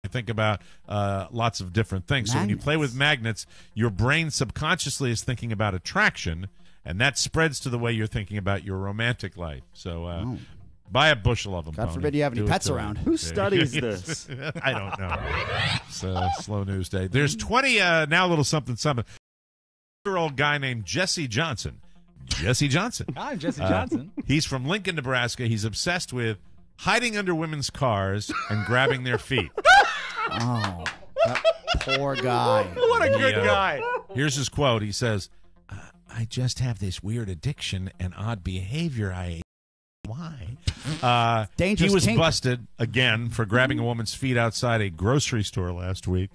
think about lots of different things. So when you play with magnets, your brain subconsciously is thinking about attraction, and that spreads to the way you're thinking about your romantic life. So buy a bushel of them. God forbid you have any pets around. Who studies this? I don't know. It's a slow news day. There's 20, now a little something. 20-year-old guy named Jesse Johnson. Jesse Johnson. I'm Jesse Johnson. He's from Lincoln, Nebraska. He's obsessed with hiding under women's cars and grabbing their feet. Oh, that poor guy. What a good guy. Here's his quote. He says, I just have this weird addiction and odd behavior. Why? He was busted again for grabbing a woman's feet outside a grocery store last week,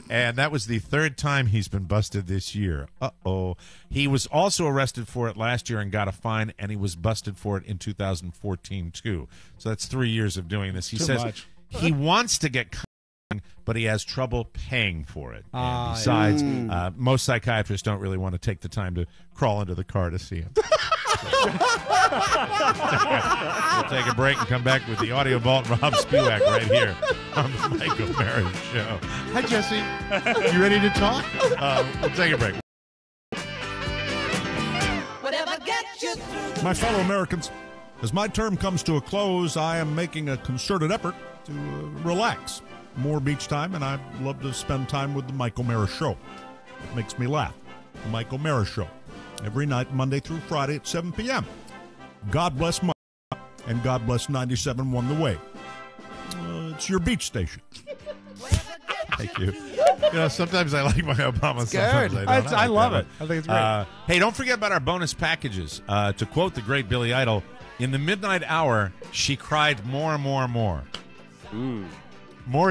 and that was the 3rd time he's been busted this year. Uh-oh. He was also arrested for it last year and got a fine, and he was busted for it in 2014, too. So that's 3 years of doing this. He says he wants to get caught, but he has trouble paying for it. And besides, most psychiatrists don't really want to take the time to crawl into the car to see him. We'll take a break and come back with the Audio Vault and Rob Spewak right here on the Mike O'Mara Show. Hi, Jesse. You ready to talk? We'll take a break. My fellow Americans, as my term comes to a close, I am making a concerted effort to relax. More beach time, and I love to spend time with the Mike O'Mara Show. It makes me laugh. The Mike O'Mara Show. Every night, Monday through Friday at 7 p.m. God bless Mike, and God bless 97.1 The Way. It's your beach station. Thank you. You know, sometimes I like my Obama. Sometimes I don't. I love it. I think it's great. Hey, don't forget about our bonus packages. To quote the great Billy Idol, in the midnight hour, she cried more and more and more. More,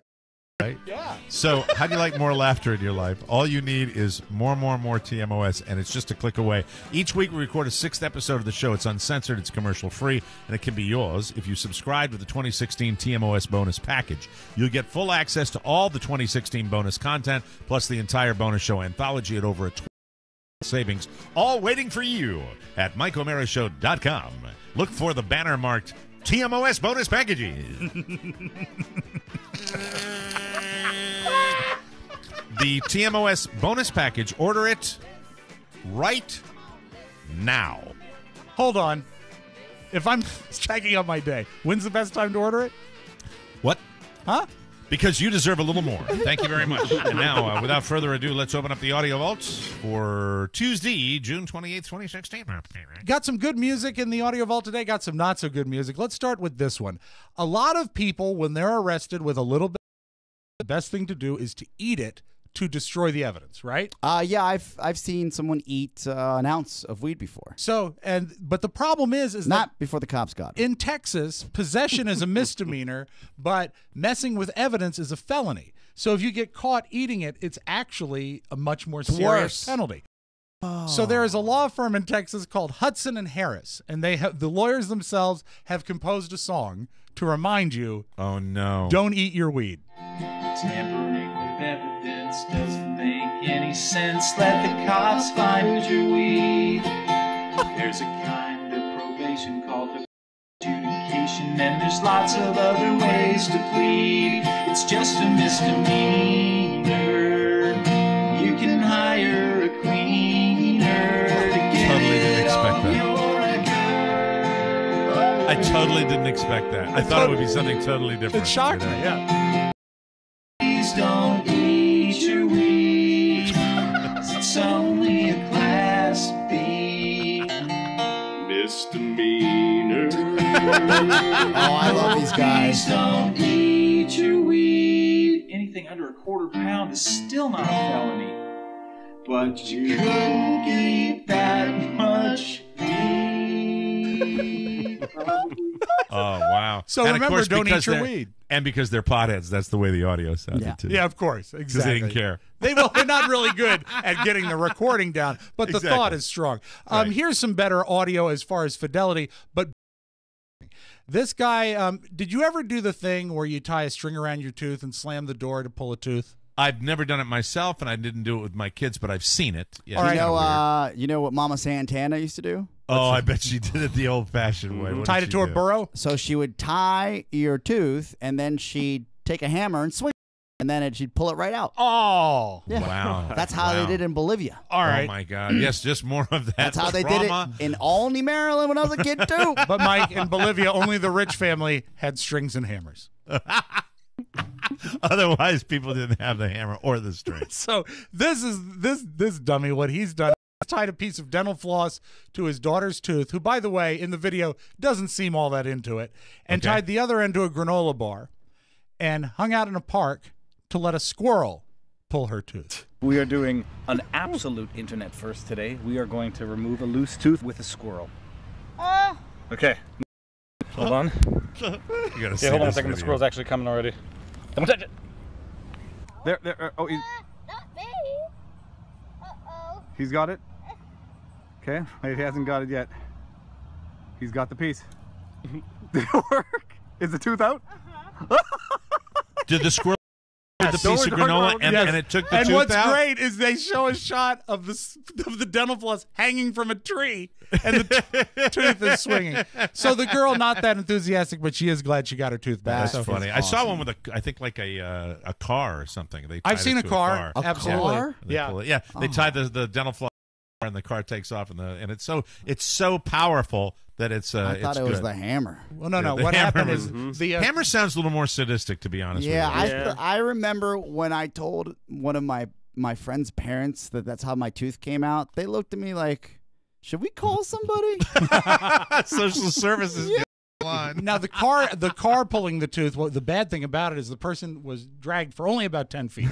right? Yeah. So how do you like more laughter in your life? All you need is more TMOS, and it's just a click away. Each week we record a 6th episode of the show. It's uncensored, it's commercial-free, and it can be yours if you subscribe to the 2016 TMOS bonus package. You'll get full access to all the 2016 bonus content, plus the entire bonus show anthology at over a 20% savings, all waiting for you at MikeO'MaraShow.com. Look for the banner marked TMOS bonus packages. The TMOS bonus package, order it right now. Hold on. If I'm stacking up my day, when's the best time to order it? What? Huh? Because you deserve a little more. Thank you very much. And now, without further ado, let's open up the audio vaults for Tuesday, June 28th, 2016. Got some good music in the audio vault today. Got some not so good music. Let's start with this one. A lot of people, when they're arrested with a little bit, the best thing to do is to eat it to destroy the evidence, right? Yeah, I've seen someone eat an ounce of weed before. But the problem is not that before the cops got it. In Texas, possession is a misdemeanor, but messing with evidence is a felony. So if you get caught eating it, it's actually a much more serious penalty. So there is a law firm in Texas called Hudson and Harris, and the lawyers themselves have composed a song to remind you, oh no, don't eat your weed. Tampering with evidence doesn't make any sense. Let the cops find your weed. There's a kind of probation called adjudication, and there's lots of other ways to plead. It's just a misdemeanor. You can hire a cleaner to get it on your record. I totally didn't expect that. I thought it would be something totally different. It shocked me, yeah. Please don't eat your weed. It's only a class B misdemeanor. Oh, I love these guys. Please don't eat your weed. Anything under a quarter-pound is still not a felony. But you couldn't keep that much weed. Oh, wow. So and remember, of course, don't eat your weed. And because they're potheads, that's the way the audio sounded, too. Yeah, of course. Exactly. Because they didn't care. They're not really good at getting the recording down, but the thought is strong. Right. Here's some better audio as far as fidelity, but this guy, did you ever do the thing where you tie a string around your tooth and slam the door to pull a tooth? I've never done it myself, and I didn't do it with my kids, but I've seen it. Yeah, you know what Mama Santana used to do? Oh, I bet she did it the old-fashioned way. What Tied did it she to a do? burrow? So she would tie your tooth, and then she'd take a hammer and swing, and then she'd pull it right out. Oh, yeah. Wow. That's how they did it in Bolivia. All right. Oh, my God. Yes, just more of that. That's how they did it in Olney, Maryland when I was a kid, too. But, Mike, in Bolivia, only the rich family had strings and hammers. Otherwise, people didn't have the hammer or the string. So this dummy, what he's done, tied a piece of dental floss to his daughter's tooth, who, by the way, in the video doesn't seem all that into it, and tied the other end to a granola bar and hung out in a park to let a squirrel pull her tooth. We are doing an absolute internet first today. We are going to remove a loose tooth with a squirrel. Okay. Hold on. You gotta see hold on a this second. video. The squirrel's actually coming already. Don't touch it. There. Oh, Not me. Uh-oh. he's got it. Okay, he hasn't got it yet. He's got the piece. Did it work? Is the tooth out? Did the squirrel get the piece of granola and it took the tooth out? And what's great is they show a shot of the dental floss hanging from a tree, and the tooth is swinging. So the girl, not that enthusiastic, but she is glad she got her tooth back. That's funny. I saw one with I think like a car or something. I've seen a car. Absolutely. Yeah. They tie the dental floss and the car takes off, and it's so powerful that it's I thought it's it was good. the hammer. Well, no. The What hammer happened is the hammer sounds a little more sadistic, to be honest. Yeah, with you. I remember when I told one of my friend's parents that's how my tooth came out. They looked at me like, should we call somebody? Social services. Yeah. Now the car pulling the tooth. Well, the bad thing about it is the person was dragged for only about 10 feet.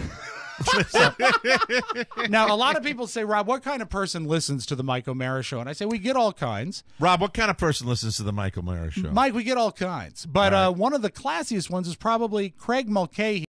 Now a lot of people say, Rob, what kind of person listens to the Mike O'Mara Show? And I say we get all kinds. Rob, what kind of person listens to the Mike O'Mara Show? Mike, we get all kinds, but one of the classiest ones is probably Craig Mulcahy.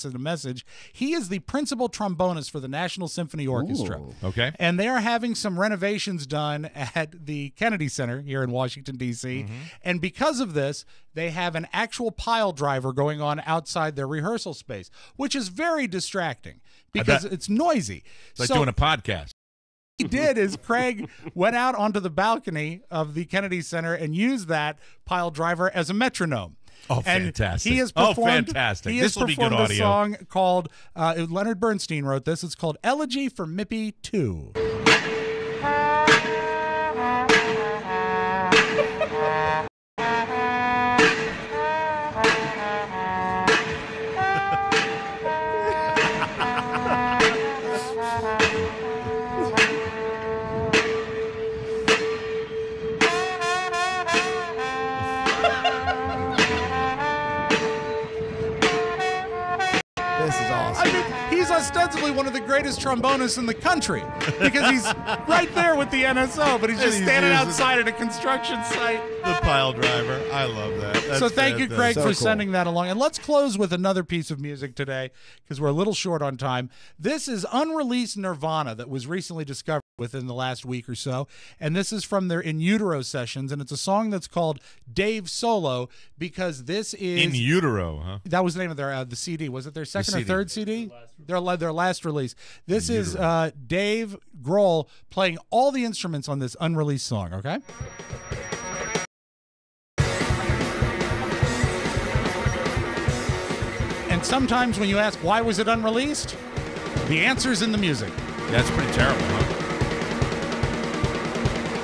In a message, he is the principal trombonist for the National Symphony Orchestra. Ooh. Okay. And they are having some renovations done at the Kennedy Center here in Washington, D.C. And because of this, they have an actual pile driver going on outside their rehearsal space, which is very distracting because it's noisy. It's like doing a podcast. He did is Craig went out onto the balcony of the Kennedy Center and used that pile driver as a metronome. Oh, and fantastic. He has performed, fantastic. He This has will be good performed a audio. song called, Leonard Bernstein wrote this. It's called Elegy for Mippy 2. This is awesome. I mean, he's ostensibly one of the greatest trombonists in the country because he's right there with the NSO, but he's just standing outside at a construction site. The pile driver. I love that. So thank you, Craig, for sending that along. And let's close with another piece of music today because we're a little short on time. This is unreleased Nirvana that was recently discovered within the last week or so. And this is from their In Utero sessions. And it's a song that's called Dave Solo because this is... In Utero, huh? That was the name of their the CD. Was it their second or third CD? Their last release. This is Dave Grohl playing all the instruments on this unreleased song, okay? And sometimes when you ask why was it unreleased, the answer's in the music. That's pretty terrible, huh?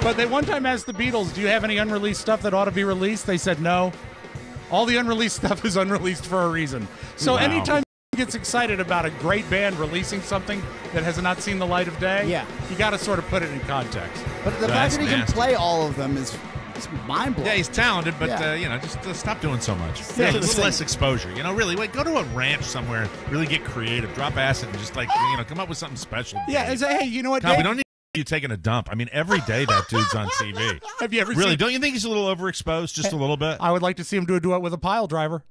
But they one time asked the Beatles, do you have any unreleased stuff that ought to be released? They said no. All the unreleased stuff is unreleased for a reason. So anytime gets excited about a great band releasing something that has not seen the light of day, you got to sort of put it in context. But the fact that he can play all of them is mind-blowing. Yeah, he's talented, but just stop doing so much. Yeah, it's less exposure. Really, go to a ranch somewhere, really get creative, drop acid, and just come up with something special. Yeah, hey, you know what? God, we don't need you taking a dump. I mean, every day that dude's on TV. Have you ever really? Don't you think he's a little overexposed, just a little bit? I would like to see him do a duet with a pile driver.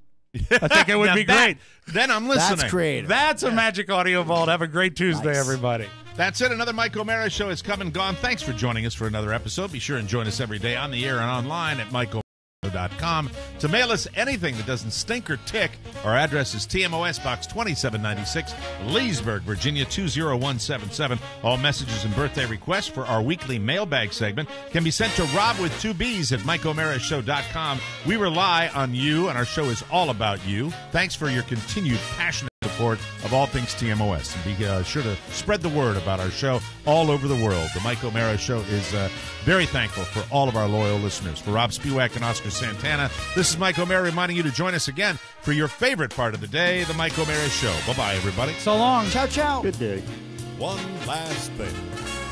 I think it would be great. Then I'm listening. That's creative. That's a Magic Audio Vault. Have a great Tuesday, everybody. That's it. Another Mike O'Mara Show has come and gone. Thanks for joining us for another episode. Be sure and join us every day on the air and online at MikeO'Mara.com. To mail us anything that doesn't stink or tick, our address is TMOS Box 2796, Leesburg, Virginia 20177. All messages and birthday requests for our weekly mailbag segment can be sent to Rob with 2 B's at MikeO'MaraShow.com. We rely on you, and our show is all about you. Thanks for your continued passionate support of all things TMOS. And be sure to spread the word about our show all over the world. The Mike O'Mara Show is very thankful for all of our loyal listeners. For Rob Spiewak and Oscar Santana, this is Mike O'Mara reminding you to join us again for your favorite part of the day, the Mike O'Mara Show. Bye-bye, everybody. So long. Ciao, ciao. Good day. One last thing.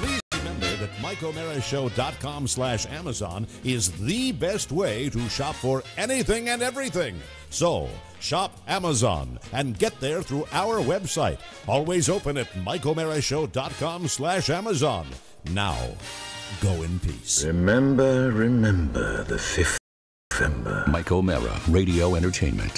Please remember that MikeO'MaraShow.com/Amazon is the best way to shop for anything and everything. So, shop Amazon and get there through our website. Always open at MikeO'MaraShow.com/Amazon. Now, go in peace. Remember the 5th November. Mike O'Mara, Radio Entertainment.